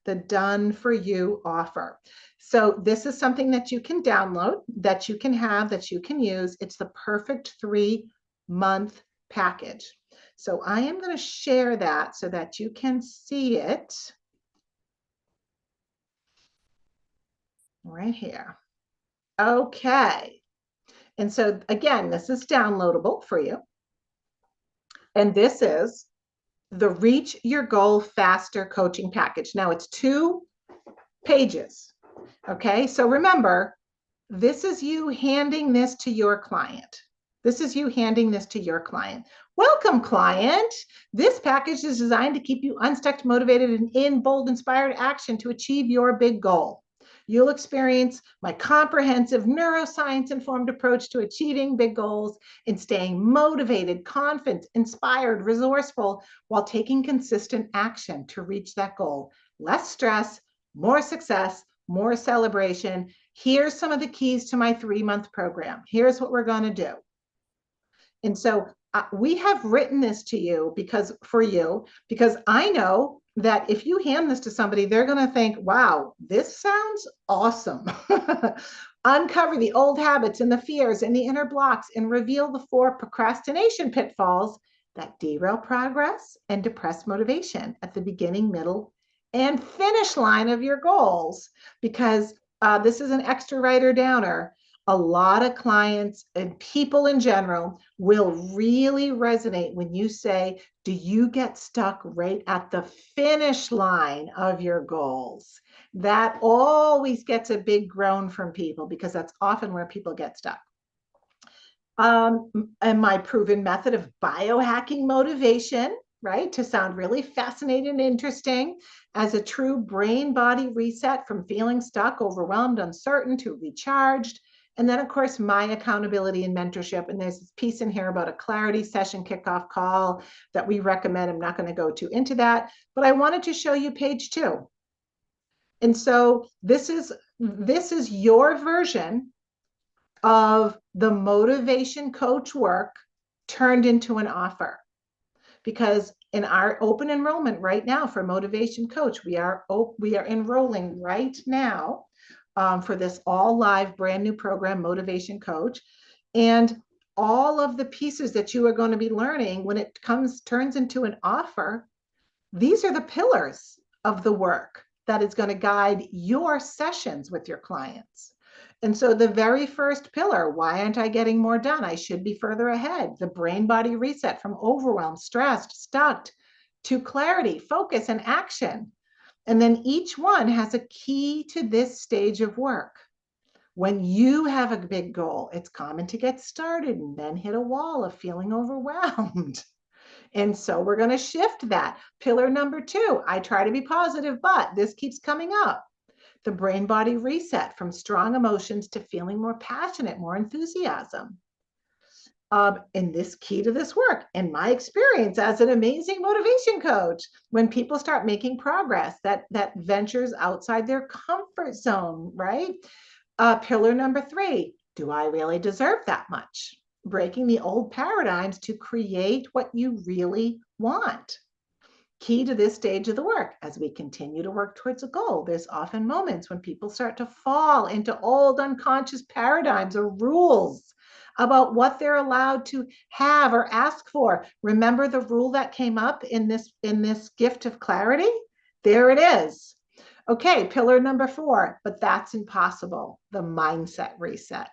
Speaker 1: The Done For You offer. So this is something that you can download, that you can have, that you can use. It's the perfect 3-month package. So I am going to share that so that you can see it right here. Okay. And so again, this is downloadable for you. And this is the Reach Your Goal Faster coaching package. Now it's 2 pages. Okay. So remember, this is you handing this to your client. This is you handing this to your client. Welcome, client. This package is designed to keep you unstuck, motivated, and in bold, inspired action to achieve your big goal. You'll experience my comprehensive neuroscience-informed approach to achieving big goals and staying motivated, confident, inspired, resourceful, while taking consistent action to reach that goal. Less stress, more success, more celebration. Here's some of the keys to my 3-month program. Here's what we're going to do. And so we have written this to you because I know that if you hand this to somebody, they're going to think, wow, this sounds awesome. Uncover the old habits and the fears and the inner blocks and reveal the 4 procrastination pitfalls that derail progress and depress motivation at the beginning, middle, and finish line of your goals. Because this is an extra writer downer. A lot of clients and people in general will really resonate when you say, do you get stuck right at the finish line of your goals? That always gets a big groan from people because that's often where people get stuck. And my proven method of biohacking motivation, right? To sound really fascinating and interesting, as a true brain body reset from feeling stuck, overwhelmed, uncertain to recharged. And then, of course, my accountability and mentorship. And there's this piece in here about a clarity session kickoff call that we recommend. I'm not going to go too into that, but I wanted to show you page 2. And so this is your version of the motivation coach work turned into an offer. Because in our open enrollment right now for motivation coach, we are enrolling right now for this all live brand new program, Motivation Coach. And all of the pieces that you are going to be learning when it turns into an offer, these are the pillars of the work that is going to guide your sessions with your clients. And so the very first pillar, why aren't I getting more done? I should be further ahead. The brain body reset from overwhelmed, stressed, stuck to clarity, focus, and action. And then each one has a key to this stage of work. When you have a big goal, it's common to get started and then hit a wall of feeling overwhelmed. And so we're going to shift that. Pillar number 2, I try to be positive, but this keeps coming up. The brain body reset from strong emotions to feeling more passionate, more enthusiasm. And this key to this work, in my experience as an amazing motivation coach, when people start making progress that ventures outside their comfort zone, right? Pillar number 3, do I really deserve that much? Breaking the old paradigms to create what you really want. Key to this stage of the work, as we continue to work towards a goal, there's often moments when people start to fall into old unconscious paradigms or rules about what they're allowed to have or ask for. Remember the rule that came up in this gift of clarity? There it is. Okay, pillar number 4, but that's impossible. The mindset reset.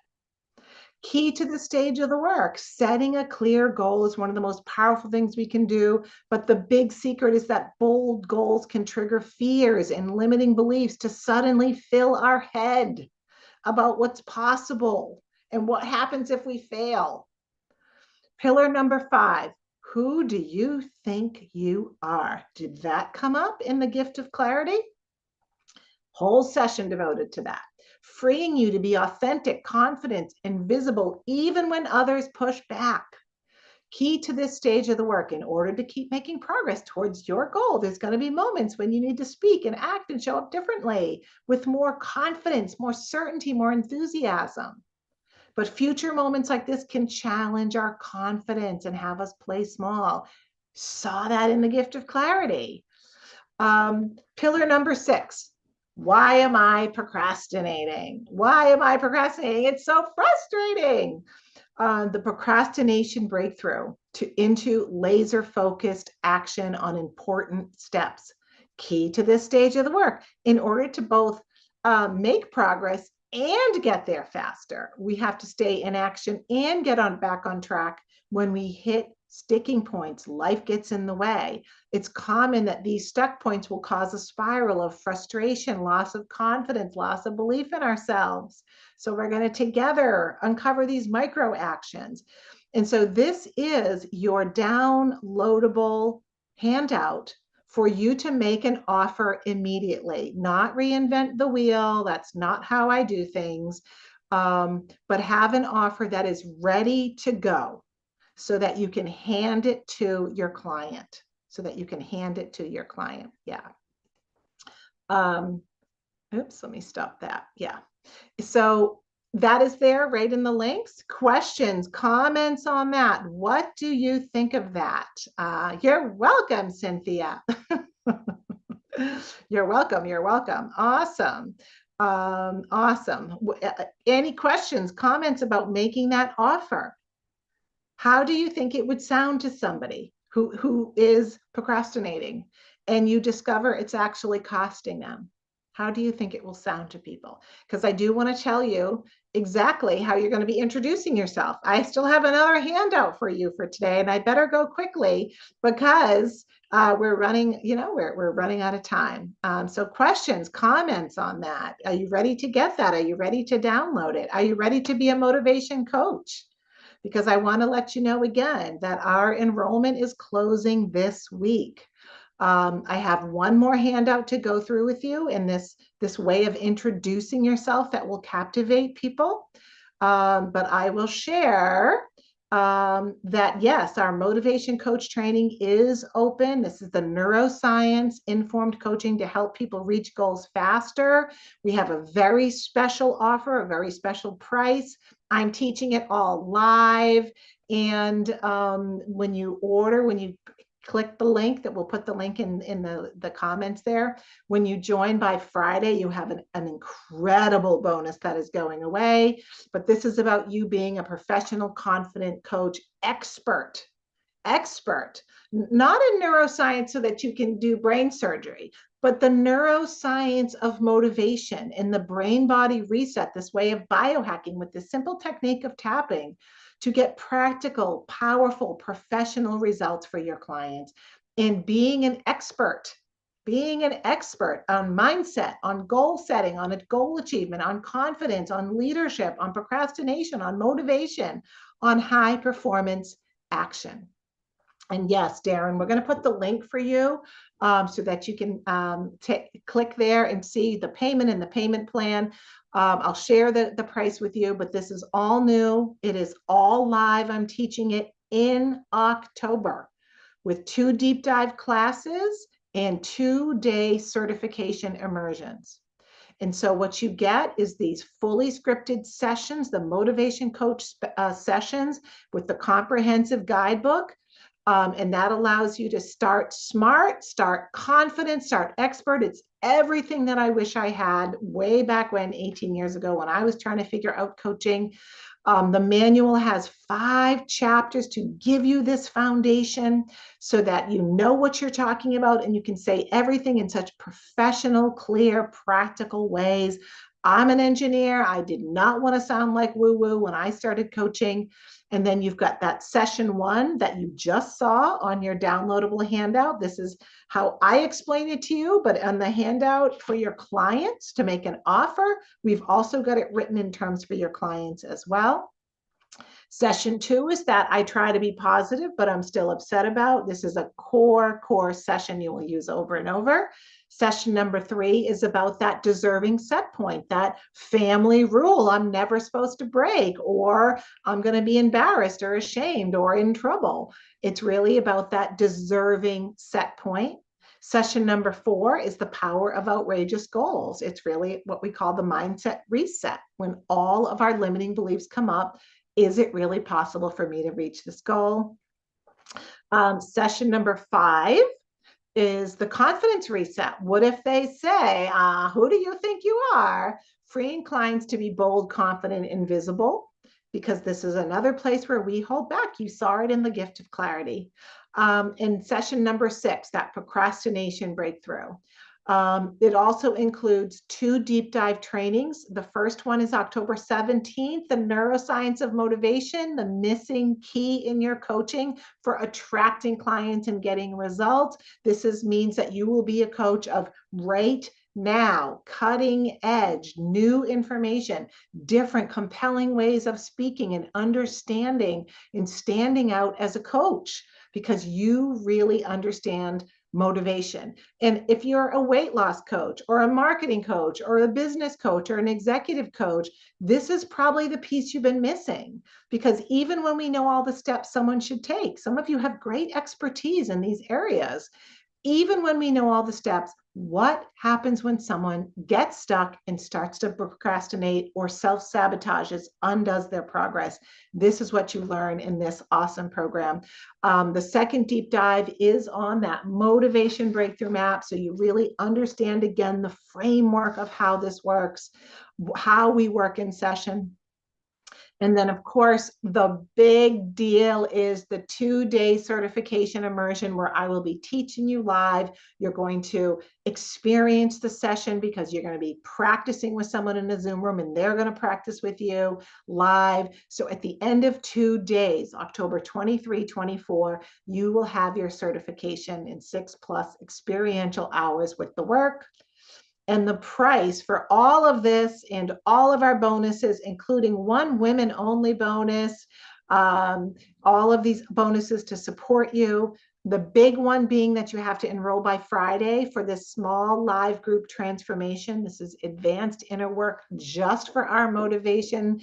Speaker 1: Key to the stage of the work, setting a clear goal is one of the most powerful things we can do. But the big secret is that bold goals can trigger fears and limiting beliefs to suddenly fill our head about what's possible and what happens if we fail. Pillar number 5, who do you think you are? Did that come up in the gift of clarity? Whole session devoted to that, freeing you to be authentic, confident, and visible even when others push back. Key to this stage of the work, in order to keep making progress towards your goal, there's going to be moments when you need to speak and act and show up differently with more confidence, more certainty, more enthusiasm. But future moments like this can challenge our confidence and have us play small. Saw that in the gift of clarity. Pillar number 6, why am I procrastinating? Why am I procrastinating? It's so frustrating. The procrastination breakthrough into laser focused action on important steps. Key to this stage of the work, in order to both make progress and get there faster, we have to stay in action and get back on track when we hit sticking points. Life gets in the way. It's common that these stuck points will cause a spiral of frustration, loss of confidence, loss of belief in ourselves. So we're going to together uncover these micro actions. And so this is your downloadable handout for you to make an offer immediately, not reinvent the wheel. That's not how I do things. But have an offer that is ready to go, so that you can hand it to your client. Yeah. Oops, let me stop that. Yeah. So that is there right in the links. Questions, comments on that. What do you think of that? You're welcome, Cynthia. You're welcome. You're welcome. Awesome. Awesome. Any questions, comments about making that offer? How do you think it would sound to somebody who is procrastinating and you discover it's actually costing them? How do you think it will sound to people? Because I do want to tell you exactly how you're going to be introducing yourself. I still have another handout for you for today, and I better go quickly because we're running, we're running out of time. So questions, comments on that. Are you ready to get that? Are you ready to download it? Are you ready to be a motivation coach? Because I want to let you know again that our enrollment is closing this week. I have one more handout to go through with you in this way of introducing yourself that will captivate people. But I will share that yes, our motivation coach training is open. This is the neuroscience informed coaching to help people reach goals faster. We have a very special offer, a very special price. I'm teaching it all live. And when you click the link, that we'll put the link in the comments there. When you join by Friday, you have an incredible bonus that is going away. But this is about you being a professional, confident coach, expert expert, not in neuroscience so that you can do brain surgery, but the neuroscience of motivation and the brain body reset, this way of biohacking with this simple technique of tapping to get practical, powerful, professional results for your clients. And being an expert on mindset, on goal setting, on a goal achievement, on confidence, on leadership, on procrastination, on motivation, on high performance action. And yes, Darren, we're going to put the link for you so that you can click there and see the payment and the payment plan. I'll share the price with you, but this is all new. It is all live. I'm teaching it in October with 2 deep dive classes and 2-day certification immersions. And so what you get is these fully scripted sessions, the motivation coach sessions with the comprehensive guidebook. And that allows you to start smart, start confident, start expert. It's everything that I wish I had way back when, 18 years ago, when I was trying to figure out coaching. The manual has 5 chapters to give you this foundation so that you know what you're talking about and you can say everything in such professional, clear, practical ways. I'm an engineer. I did not want to sound like woo-woo when I started coaching. And then you've got that session 1 that you just saw on your downloadable handout. This is how I explain it to you, but on the handout for your clients to make an offer, we've also got it written in terms for your clients as well. Session 2 is that I try to be positive, but I'm still upset about. This is a core session you will use over and over. Session number 3 is about that deserving set point, that family rule I'm never supposed to break, or I'm going to be embarrassed or ashamed or in trouble. It's really about that deserving set point. Session number 4 is the power of outrageous goals. It's really what we call the mindset reset. When all of our limiting beliefs come up, is it really possible for me to reach this goal? Session number 5 is the confidence reset. What if they say, who do you think you are? Freeing clients to be bold, confident, and visible, because this is another place where we hold back. You saw it in the gift of clarity. In session number 6, that procrastination breakthrough. It also includes 2 deep dive trainings. The first one is October 17th, the neuroscience of motivation, the missing key in your coaching for attracting clients and getting results. This means that you will be a coach of right now, cutting edge, new information, different compelling ways of speaking and understanding and standing out as a coach because you really understand motivation. And if you're a weight loss coach or a marketing coach or a business coach or an executive coach, this is probably the piece you've been missing, because even when we know all the steps someone should take, some of you have great expertise in these areas. Even when we know all the steps, what happens when someone gets stuck and starts to procrastinate or self-sabotages, undoes their progress? This is what you learn in this awesome program. The second deep dive is on that motivation breakthrough map. So you really understand, again, the framework of how this works, how we work in session. And then, of course, the big deal is the 2-day certification immersion where I will be teaching you live. You're going to experience the session because you're going to be practicing with someone in a Zoom room and they're going to practice with you live. So at the end of 2 days, October 23, 24, you will have your certification in 6+ experiential hours with the work. And the price for all of this and all of our bonuses, including 1 women-only bonus, all of these bonuses to support you. The big one being that you have to enroll by Friday for this small live group transformation. This is advanced inner work just for our motivation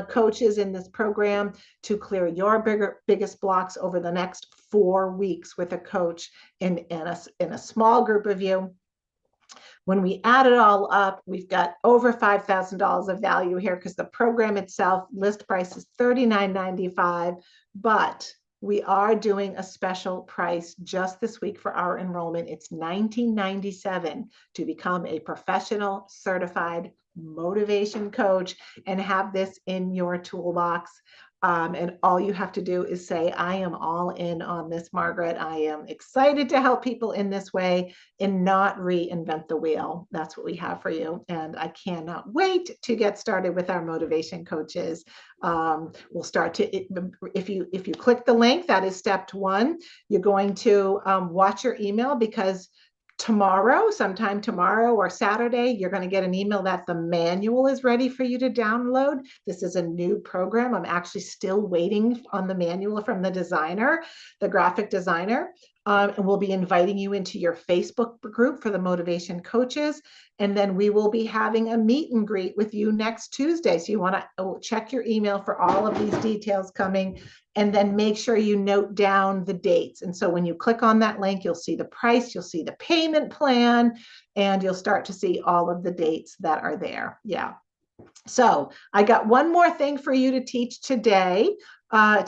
Speaker 1: coaches in this program to clear your biggest blocks over the next 4 weeks with a coach in a small group of you. When we add it all up, we've got over $5,000 of value here because the program itself, list price is $39.95, but we are doing a special price just this week for our enrollment. It's $19.97 to become a professional certified motivation coach and have this in your toolbox. And all you have to do is say, I am all in on this, Margaret. I am excited to help people in this way and not reinvent the wheel. That's what we have for you. And I cannot wait to get started with our motivation coaches. We'll start to, if you click the link, that is step one. You're going to watch your email, because sometime tomorrow or Saturday, you're going to get an email that the manual is ready for you to download. This is a new program. I'm actually still waiting on the manual from the designer, the graphic designer. And we'll be inviting you into your Facebook group for the motivation coaches. And then we will be having a meet and greet with you next Tuesday. So you want to check your email for all of these details coming, and then make sure you note down the dates. And so when you click on that link, you'll see the price, you'll see the payment plan, and you'll start to see all of the dates that are there. Yeah. So I got one more thing for you to teach today, and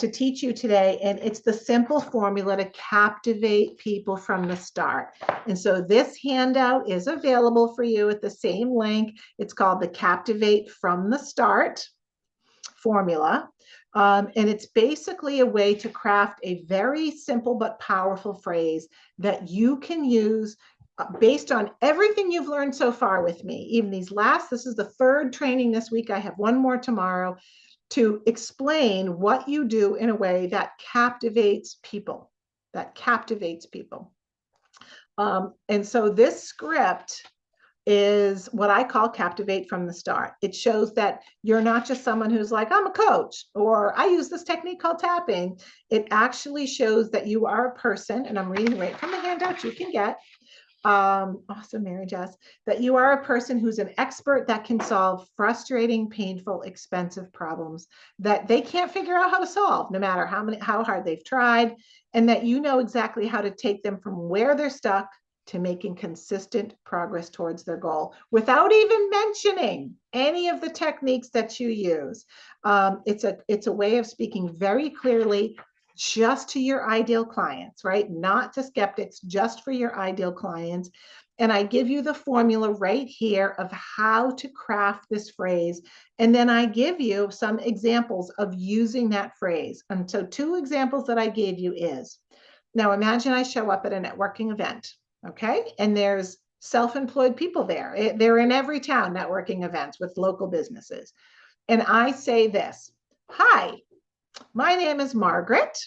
Speaker 1: it's the simple formula to captivate people from the start. And so this handout is available for you at the same link. It's called the Captivate from the Start formula. And it's basically a way to craft a very simple but powerful phrase that you can use based on everything you've learned so far with me. Even this is the third training this week. I have one more tomorrow to explain what you do in a way that captivates people, and so this script is what I call captivate from the start. It shows that you're not just someone who's like, I'm a coach, or I use this technique called tapping. It actually shows that you are a person, and I'm reading right from the handout you can get. Awesome, Mary Jess, that you are a person who's an expert that can solve frustrating, painful, expensive problems that they can't figure out how to solve, no matter how hard they've tried, and that you know exactly how to take them from where they're stuck to making consistent progress towards their goal without even mentioning any of the techniques that you use. It's a way of speaking very clearly just to your ideal clients, right? Not to skeptics, just for your ideal clients. And I give you the formula right here of how to craft this phrase. And then I give you some examples of using that phrase. And so 2 examples that I gave you is, now imagine I show up at a networking event, okay? And there's self-employed people there. They're in every town, networking events with local businesses. And I say this, hi, my name is Margaret,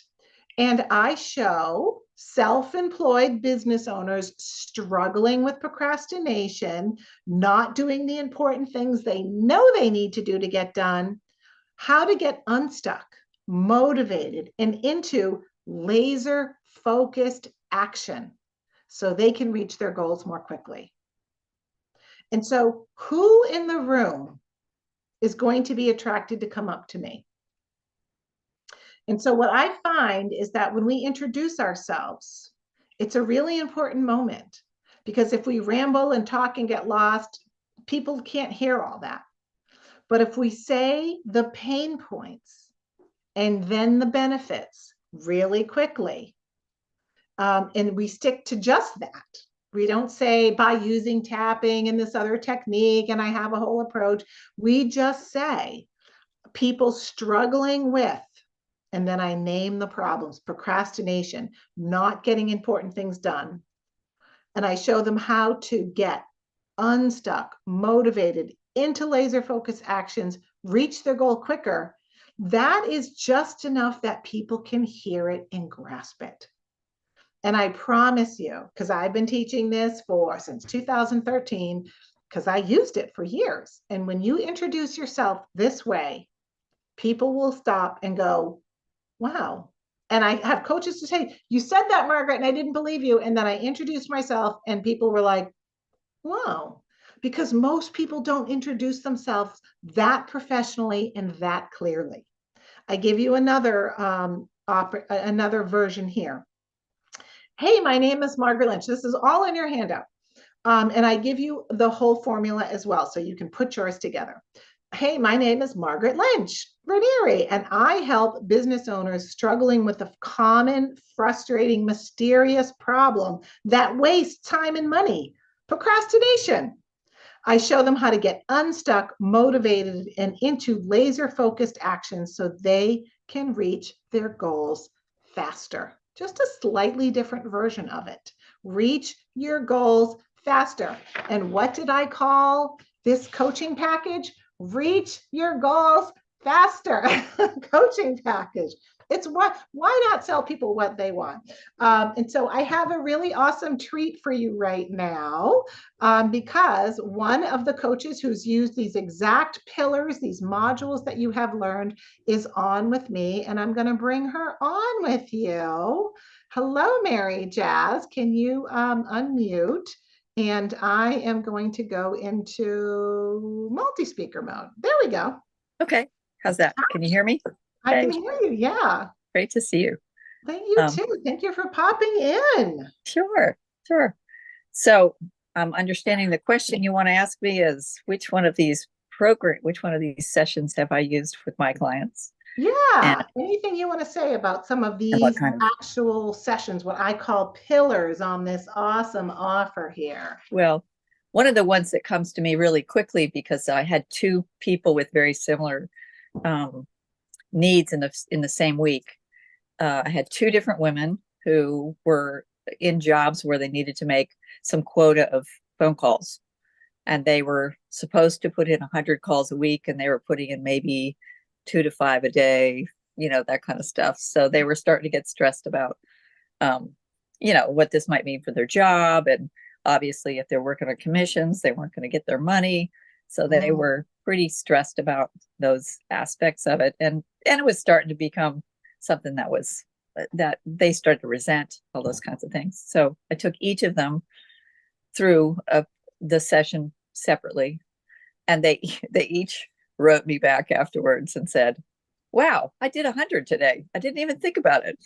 Speaker 1: and I show self-employed business owners struggling with procrastination, not doing the important things they know they need to do to get done, how to get unstuck, motivated, and into laser-focused action so they can reach their goals more quickly. And so who in the room is going to be attracted to come up to me? And so what I find is that when we introduce ourselves, it's a really important moment, because if we ramble and talk and get lost, people can't hear all that. But if we say the pain points and then the benefits really quickly, and we stick to just that, we don't say by using tapping and this other technique, and I have a whole approach. We just say people struggling with, and then I name the problems: procrastination, not getting important things done. And I show them how to get unstuck, motivated, into laser focused actions, reach their goal quicker. That is just enough that people can hear it and grasp it. And I promise you, because I've been teaching this since 2013, because I used it for years. And when you introduce yourself this way, people will stop and go, wow. And I have coaches to say, you said that, Margaret, and I didn't believe you. And then I introduced myself and people were like, wow, because most people don't introduce themselves that professionally and that clearly. I give you another version here. Hey, my name is Margaret Lynch. This is all in your handout. And I give you the whole formula as well, so you can put yours together. Hey, my name is Margaret Lynch Ranieri, and I help business owners struggling with a common, frustrating, mysterious problem that wastes time and money: procrastination. I show them how to get unstuck, motivated, and into laser-focused actions so they can reach their goals faster. Just a slightly different version of it. Reach your goals faster. And what did I call this coaching package? Reach your goals faster coaching package. It's what, why not sell people what they want? And so I have a really awesome treat for you right now, because one of the coaches who's used these exact pillars, these modules that you have learned, is on with me, and I'm going to bring her on with you. Hello, Mary Jazz. Can you unmute? And I am going to go into multi-speaker mode. There we go.
Speaker 2: Okay. How's that? Can you hear me?
Speaker 1: I can hear you. Yeah.
Speaker 2: Great to see you.
Speaker 1: Thank you too. Thank you for popping in.
Speaker 2: Sure. So I'm understanding the question you want to ask me is which one of these sessions have I used with my clients?
Speaker 1: Yeah.
Speaker 2: And
Speaker 1: Anything you want to say about some of
Speaker 2: what
Speaker 1: these
Speaker 2: kind of,
Speaker 1: actual sessions, what I call pillars on this awesome offer here?
Speaker 2: well, one of the ones that comes to me really quickly, because I had two people with very similar needs in the same week. I had two different women who were in jobs where they needed to make some quota of phone calls, and they were supposed to put in 100 calls a week, and they were putting in maybe 2 to 5 a day, that kind of stuff. So they were starting to get stressed about what this might mean for their job, and obviously if they're working on commissions, they weren't going to get their money. So they were pretty stressed about those aspects of it, and it was starting to become something that they started to resent, all those kinds of things. So I took each of them through the session separately, and they each wrote me back afterwards and said, wow, I did 100 today. I didn't even think about it.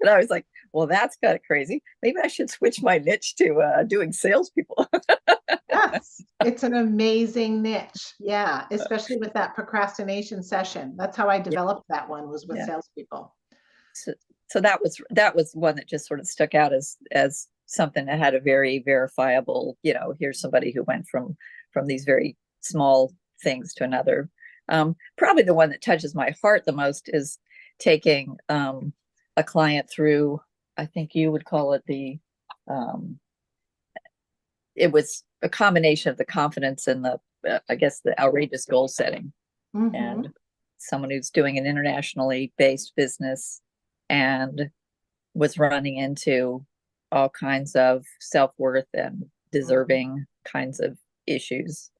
Speaker 2: And I was like, well, that's kind of crazy. Maybe I should switch my niche to doing salespeople.
Speaker 1: Yes, it's an amazing niche. Yeah, especially with that procrastination session. That's how I
Speaker 2: Yeah.
Speaker 1: developed that one, was with
Speaker 2: Yeah.
Speaker 1: salespeople.
Speaker 2: So that was one that just sort of stuck out as something that had a very verifiable, here's somebody who went from these very small things to another. Probably the one that touches my heart the most is taking a client through, I think you would call it it was a combination of the confidence and I guess the outrageous goal setting. And someone who's doing an internationally based business and was running into all kinds of self-worth and deserving kinds of issues.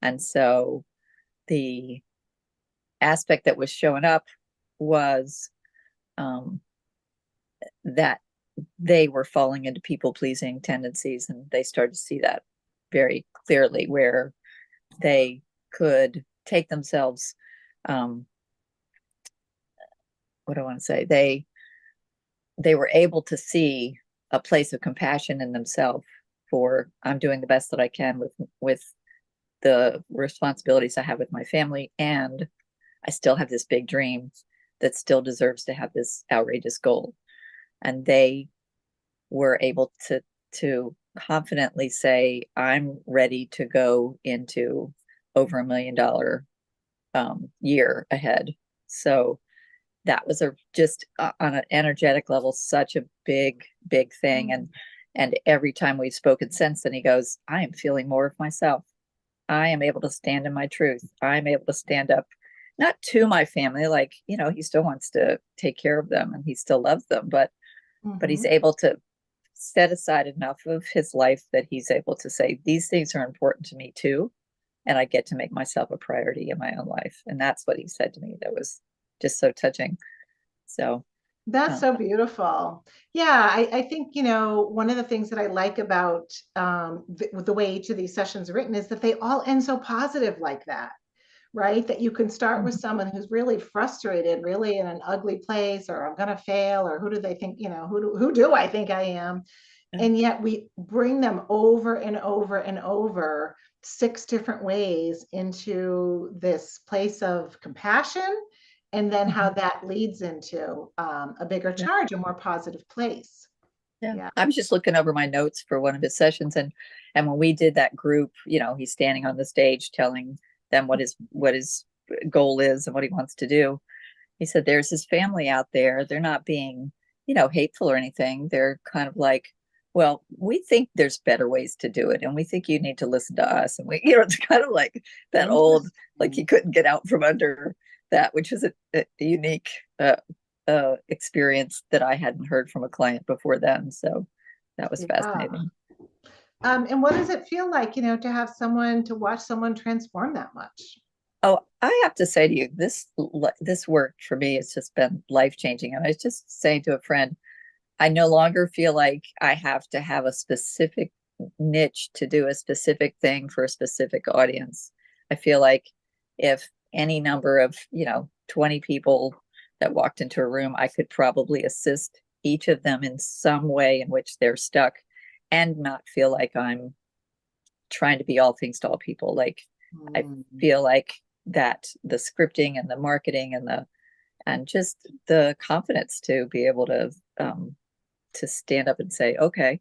Speaker 2: And so the aspect that was showing up was that they were falling into people-pleasing tendencies, and they started to see that very clearly, where they could take themselves, what do I want to say? They were able to see a place of compassion in themselves for, I'm doing the best that I can with the responsibilities I have with my family, and I still have this big dream that still deserves to have this outrageous goal. And they were able to confidently say, I'm ready to go into over $1 million year ahead. So that was just on an energetic level, such a big thing. And every time we've spoken since then, he goes, I am feeling more of myself. I am able to stand in my truth. I'm able to stand up, not to my family, like, he still wants to take care of them and he still loves them, but he's able to set aside enough of his life that he's able to say, these things are important to me too, and I get to make myself a priority in my own life. And that's what he said to me. That was just so touching. So
Speaker 1: that's so beautiful. Yeah, I think, one of the things that I like about the way each of these sessions are written is that they all end so positive like that, right? That you can start with someone who's really frustrated, really in an ugly place, or I'm going to fail, or who do they think, who do I think I am? And yet we bring them over and over and over 6 different ways into this place of compassion, and then how that leads into a bigger charge, a more positive place.
Speaker 2: Yeah. I was just looking over my notes for one of his sessions, and when we did that group, he's standing on the stage telling them what his goal is and what he wants to do.
Speaker 3: he said, there's his family out there. They're not being, hateful or anything. They're kind of like, well, we think there's better ways to do it. And we think you need to listen to us. And it's kind of like that old, like he
Speaker 1: Interesting.
Speaker 3: couldn't get out from under that, which is a unique experience that I hadn't heard from a client before then. So that was
Speaker 1: Yeah.
Speaker 3: fascinating.
Speaker 1: And what does it feel like, to have someone to watch someone transform that much?
Speaker 3: Oh, I have to say to you, this work for me has just been life changing. And I was just saying to a friend, I no longer feel like I have to have a specific niche to do a specific thing for a specific audience. I feel like if any number of, 20 people that walked into a room, I could probably assist each of them in some way in which they're stuck and not feel like I'm trying to be all things to all people. Like I
Speaker 1: Mm.
Speaker 3: feel like that the scripting and the marketing and just the confidence to be able to stand up and say, okay,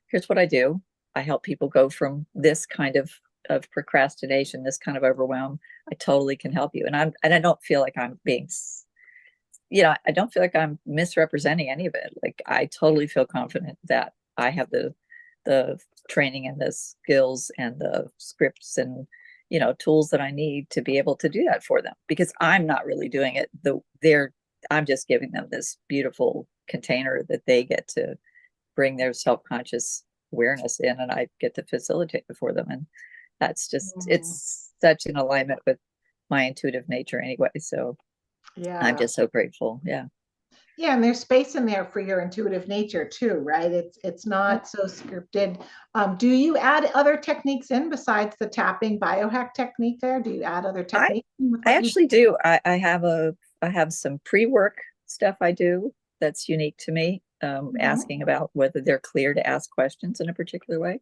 Speaker 3: here's what I do. I help people go from this kind of procrastination, this kind of overwhelm. I totally can help you. And I don't feel like I'm being, I don't feel like I'm misrepresenting any of it. Like I totally feel confident that I have the training and the skills and the scripts and tools that I need to be able to do that for them, because I'm not really doing it. I'm just giving them this beautiful container that they get to bring their self-conscious awareness in, and I get to facilitate it for them. And that's just,
Speaker 1: Mm.
Speaker 3: it's such an alignment with my intuitive nature anyway. So I'm
Speaker 1: Yeah.
Speaker 3: just so grateful. Yeah.
Speaker 1: Yeah, and there's space in there for your intuitive nature too, right? It's
Speaker 3: Yeah.
Speaker 1: not so scripted. Do you add other techniques in besides the tapping biohack technique there? Do you add other
Speaker 3: I
Speaker 1: techniques in with
Speaker 3: I
Speaker 1: what you
Speaker 3: actually do. I have some pre-work stuff I do that's unique to me,
Speaker 1: do?
Speaker 3: asking about whether they're clear to ask questions in a particular way.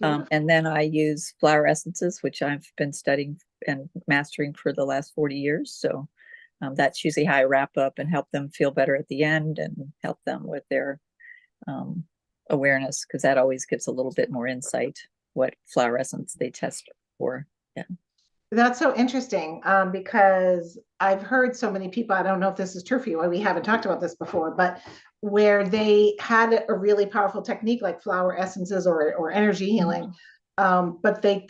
Speaker 3: And
Speaker 1: Beautiful.
Speaker 3: then I use flower essences, which I've been studying and mastering for the last 40 years. So that's usually how I wrap up and help them feel better at the end and help them with their um, awareness, because that always gives a little bit more insight what flower essence they test for. Yeah.
Speaker 1: That's so interesting because I've heard so many people, I don't know if this is true for you, we haven't talked about this before, but where they had a really powerful technique like flower essences or energy healing, but they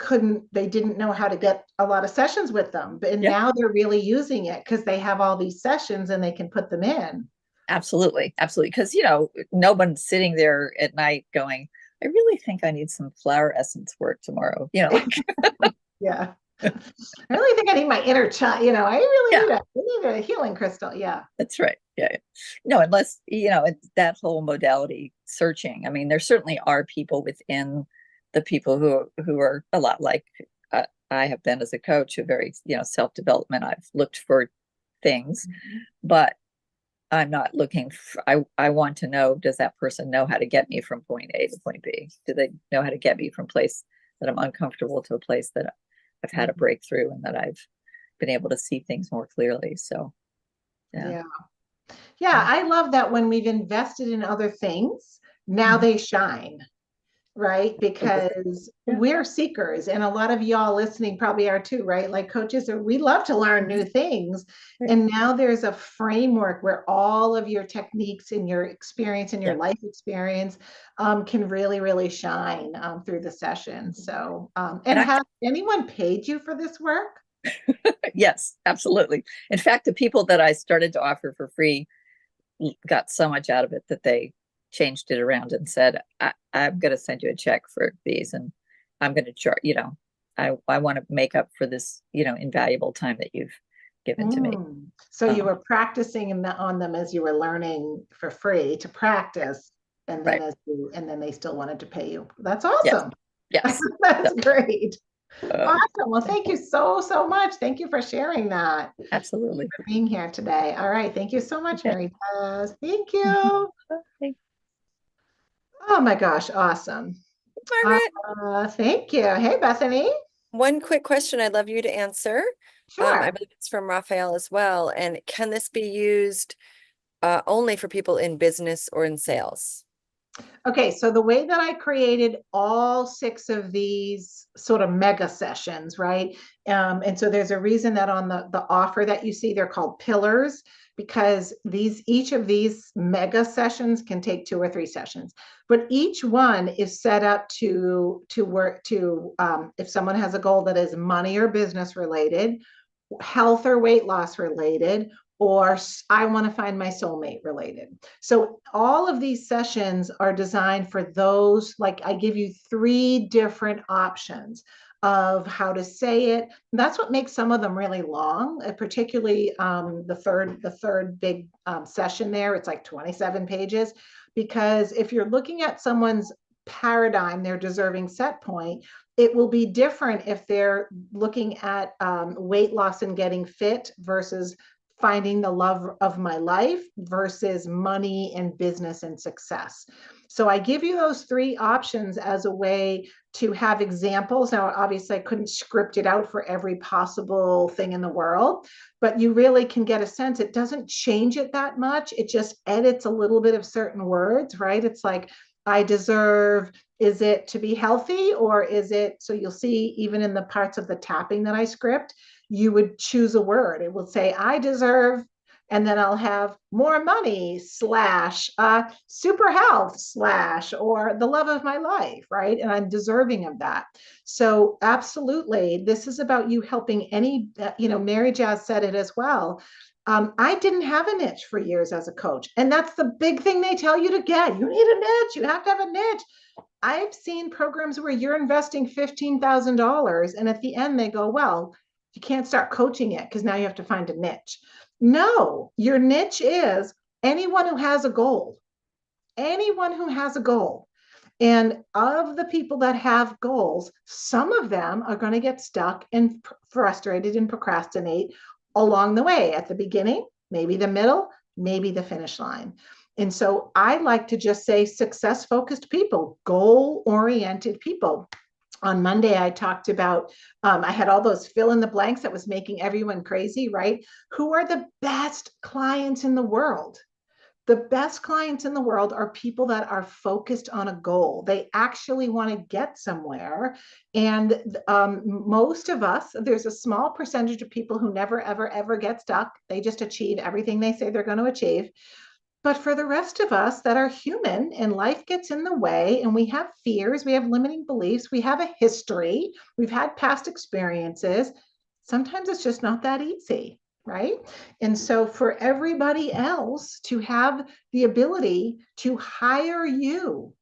Speaker 1: didn't know how to get a lot of sessions with them. And
Speaker 3: Yeah,
Speaker 1: now they're really using it because they have all these sessions and they can put them in.
Speaker 3: absolutely. Absolutely. Because, no one's sitting there at night going, I really think I need some flower essence work tomorrow.
Speaker 1: Yeah. I really think I need my inner child. I really
Speaker 3: Yeah,
Speaker 1: need a healing crystal. Yeah.
Speaker 3: that's right. Yeah, yeah. No, unless, it's that whole modality searching. I mean, there certainly are people within the people who are a lot like I have been as a coach, who very, self-development. I've looked for things,
Speaker 1: Mhm.
Speaker 3: but I'm not looking for, I want to know, does that person know how to get me from point A to point B? Do they know how to get me from place that I'm uncomfortable to a place that I've had a
Speaker 1: Mhm.
Speaker 3: breakthrough and that I've been able to see things more clearly? So, yeah.
Speaker 1: Yeah. Yeah, I love that when we've invested in other things, now
Speaker 3: Mhm.
Speaker 1: they shine, right?
Speaker 3: Absolutely.
Speaker 1: Because
Speaker 3: Yeah.
Speaker 1: we're seekers, and a lot of y'all listening probably are too, right? Like coaches are, we love to learn new things.
Speaker 3: Right.
Speaker 1: And now there's a framework where all of your techniques and your experience and your
Speaker 3: Yeah.
Speaker 1: life experience can really, really shine through the session. So,
Speaker 3: And
Speaker 1: and
Speaker 3: I,
Speaker 1: has anyone paid you for this work?
Speaker 3: yes, absolutely. In fact, the people that I started to offer for free got so much out of it that they changed it around and said, I'm going to send you a check for these, and I'm going to charge, I want to make up for this, invaluable time that you've given to me.
Speaker 1: So you
Speaker 3: Um,
Speaker 1: were practicing on them as you were learning for free to
Speaker 3: yeah,
Speaker 1: practice, and then
Speaker 3: right.
Speaker 1: and then they still wanted to pay you. That's
Speaker 3: Yes.
Speaker 1: awesome.
Speaker 3: Yes. So,
Speaker 1: That's great.
Speaker 3: um,
Speaker 1: Awesome. Well, thank you so, so much. Thank you for sharing that,
Speaker 3: absolutely.
Speaker 1: for being here today. All right. Thank you so much,
Speaker 3: Okay.
Speaker 1: Mary Taz. Thank you.
Speaker 3: Okay.
Speaker 1: Oh my gosh. Awesome.
Speaker 2: Margaret,
Speaker 1: Thank you. Hey, Bethany.
Speaker 2: one quick question I'd love you to answer. I
Speaker 1: Sure.
Speaker 2: believe it's from Raphael as well. And can this be used only for people in business or in sales?
Speaker 1: Okay, so the way that I created all 6 of these sort of mega sessions, right? And so there's a reason that on the offer that you see, they're called pillars, because each of these mega sessions can take 2 or 3 sessions, but each one is set up to work to if someone has a goal that is money or business related, health or weight loss related, or I want to find my soulmate related. So all of these sessions are designed for those, like I give you 3 different options of how to say it. That's what makes some of them really long, particularly the third big session there. It's like 27 pages, because if you're looking at someone's paradigm, their deserving set point, it will be different if they're looking at weight loss and getting fit versus finding the love of my life versus money and business and success. So I give you those 3 options as a way to have examples. Now, obviously, I couldn't script it out for every possible thing in the world, but you really can get a sense. It doesn't change it that much. It just edits a little bit of certain words, right? It's like, I deserve, is it to be healthy, or is it, so you'll see even in the parts of the tapping that I script, you would choose a word. It will say, I deserve, and then I'll have more money slash super health slash or the love of my life, right? And I'm deserving of that. So absolutely, this is about you helping any, Mary Jazz said it as well. I didn't have a niche for years as a coach. And that's the big thing they tell you to get. You need a niche. You have to have a niche. I've seen programs where you're investing $15,000 and at the end they go, well, you can't start coaching it because now you have to find a niche. No, your niche is anyone who has a goal, anyone who has a goal. And of the people that have goals, some of them are going to get stuck and frustrated and procrastinate along the way, at the beginning, maybe the middle, maybe the finish line. And so I like to just say success focused people, goal oriented people. On Monday, I talked about, I had all those fill in the blanks that was making everyone crazy, right? Who are the best clients in the world? The best clients in the world are people that are focused on a goal. They actually want to get somewhere. And most of us, there's a small percentage of people who never, ever, ever get stuck. They just achieve everything they say they're going to achieve. But for the rest of us that are human and life gets in the way and we have fears, we have limiting beliefs, we have a history, we've had past experiences, sometimes it's just not that easy, right? And so for everybody else to have the ability to hire you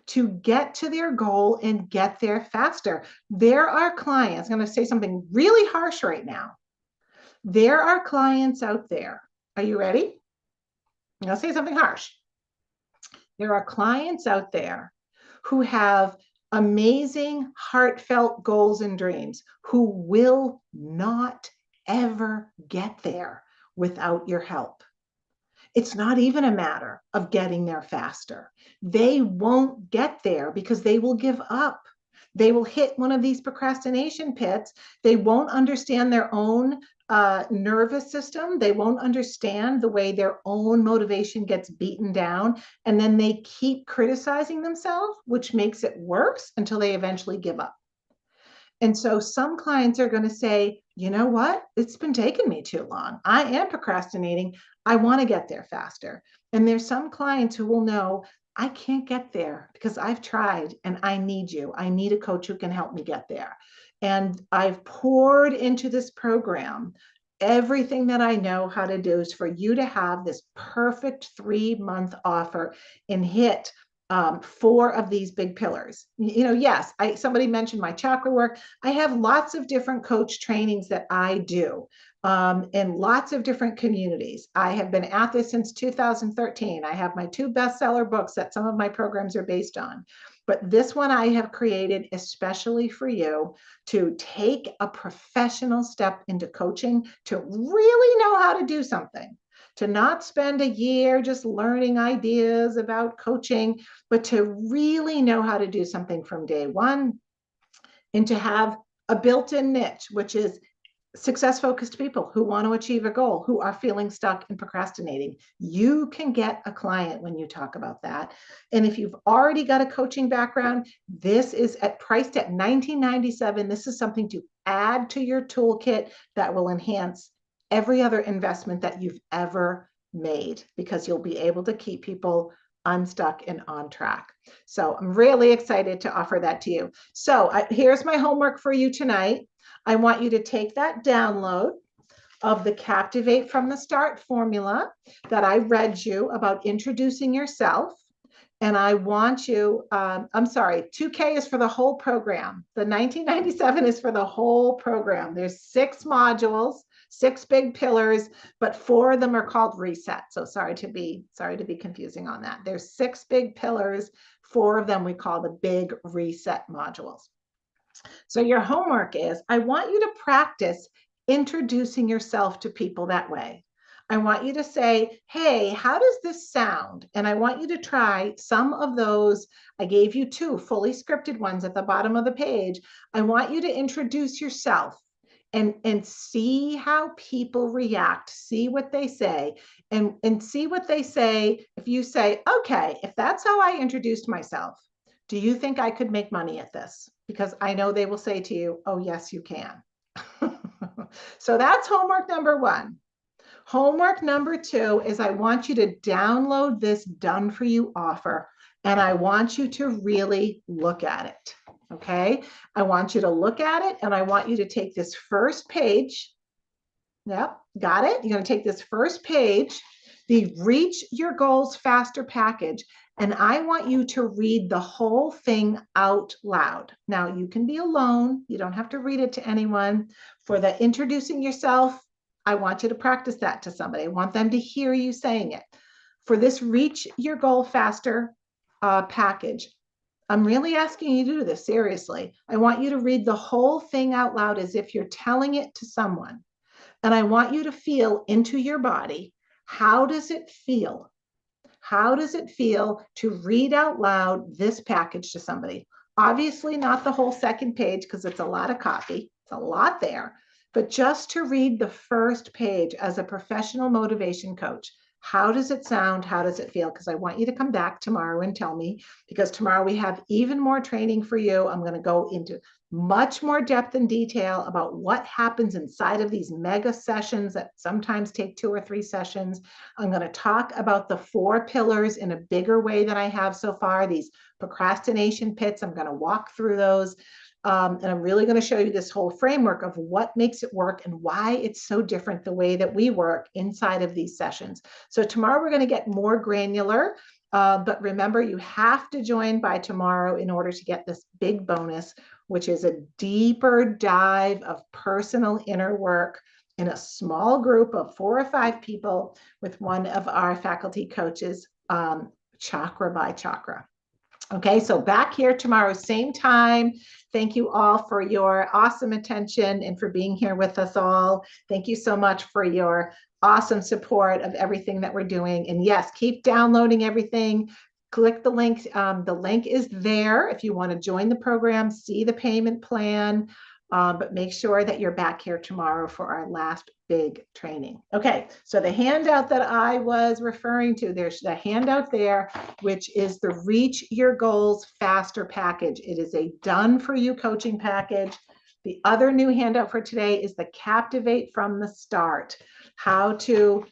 Speaker 1: to get to their goal and get there faster, there are clients, I'm going to say something really harsh right now. There are clients out there. Are you ready? I'll say something harsh. There are clients out there who have amazing, heartfelt goals and dreams who will not ever get there without your help. It's not even a matter of getting there faster. They won't get there because they will give up. They will hit one of these procrastination pits. They won't understand their own nervous system. They won't understand the way their own motivation gets beaten down. And then they keep criticizing themselves, which makes it worse until they eventually give up. And so some clients are going to say, you know what? It's been taking me too long. I am procrastinating. I want to get there faster. And there's some clients who will know, I can't get there because I've tried and I need you. I need a coach who can help me get there. And I've poured into this program. Everything that I know how to do is for you to have this perfect 3-month offer and hit 4 of these big pillars. Yes, somebody mentioned my chakra work. I have lots of different coach trainings that I do in lots of different communities. I have been at this since 2013. I have my 2 bestseller books that some of my programs are based on. But this one I have created especially for you to take a professional step into coaching, to really know how to do something, to not spend a year just learning ideas about coaching, but to really know how to do something from day one, and to have a built-in niche, which is success-focused people who want to achieve a goal, who are feeling stuck and procrastinating. You can get a client when you talk about that. And if you've already got a coaching background, this is priced at $19.97. This is something to add to your toolkit that will enhance every other investment that you've ever made, because you'll be able to keep people unstuck and on track. So I'm really excited to offer that to you. So here's my homework for you tonight. I want you to take that download of the Captivate from the Start formula that I read you about introducing yourself. And I want you, I'm sorry, 2K is for the whole program. The 1997 is for the whole program. There's 6 modules, 6 big pillars, but 4 of them are called reset. So sorry to be confusing on that. There's 6 big pillars, 4 of them we call the big reset modules. So your homework is, I want you to practice introducing yourself to people that way. I want you to say, hey, how does this sound? And I want you to try some of those. I gave you 2 fully scripted ones at the bottom of the page. I want you to introduce yourself and see how people react, see what they say, and see what they say. If you say, okay, if that's how I introduced myself, do you think I could make money at this? Because I know they will say to you, oh, yes, you can. So that's homework number 1. Homework number 2 is I want you to download this done for you offer, and I want you to really look at it. Okay. I want you to look at it, and I want you to take this first page. Yep. Got it. You're going to take this first page, the Reach Your Goals Faster package, and I want you to read the whole thing out loud. Now, you can be alone. You don't have to read it to anyone. For the introducing yourself, I want you to practice that to somebody. I want them to hear you saying it. For this Reach Your Goal Faster package, I'm really asking you to do this seriously. I want you to read the whole thing out loud as if you're telling it to someone. And I want you to feel into your body. How does it feel? How does it feel to read out loud this package to somebody? Obviously, not the whole second page, because it's a lot of copy. It's a lot there. But just to read the first page as a professional motivation coach. How does it sound? How does it feel? Because I want you to come back tomorrow and tell me, because tomorrow we have even more training for you. I'm going to go into much more depth and detail about what happens inside of these mega sessions that sometimes take 2 or 3 sessions. I'm going to talk about the 4 pillars in a bigger way than I have so far, these procrastination pits. I'm going to walk through those. And I'm really going to show you this whole framework of what makes it work and why it's so different the way that we work inside of these sessions. So tomorrow we're going to get more granular. But remember, you have to join by tomorrow in order to get this big bonus, which is a deeper dive of personal inner work in a small group of 4 or 5 people with one of our faculty coaches, chakra by chakra. Okay, so back here tomorrow, same time. Thank you all for your awesome attention and for being here with us all. Thank you so much for your awesome support of everything that we're doing. And yes, keep downloading everything. Click the link. The link is there if you want to join the program, see the payment plan. But make sure that you're back here tomorrow for our last big training. Okay, so the handout that I was referring to, there's the handout there, which is the Reach Your Goals Faster package. It is a done for you coaching package. The other new handout for today is the Captivate from the Start, how to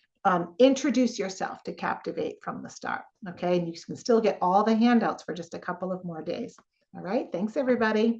Speaker 1: introduce yourself to Captivate from the start. Okay, and you can still get all the handouts for just a couple of more days. All right, thanks everybody.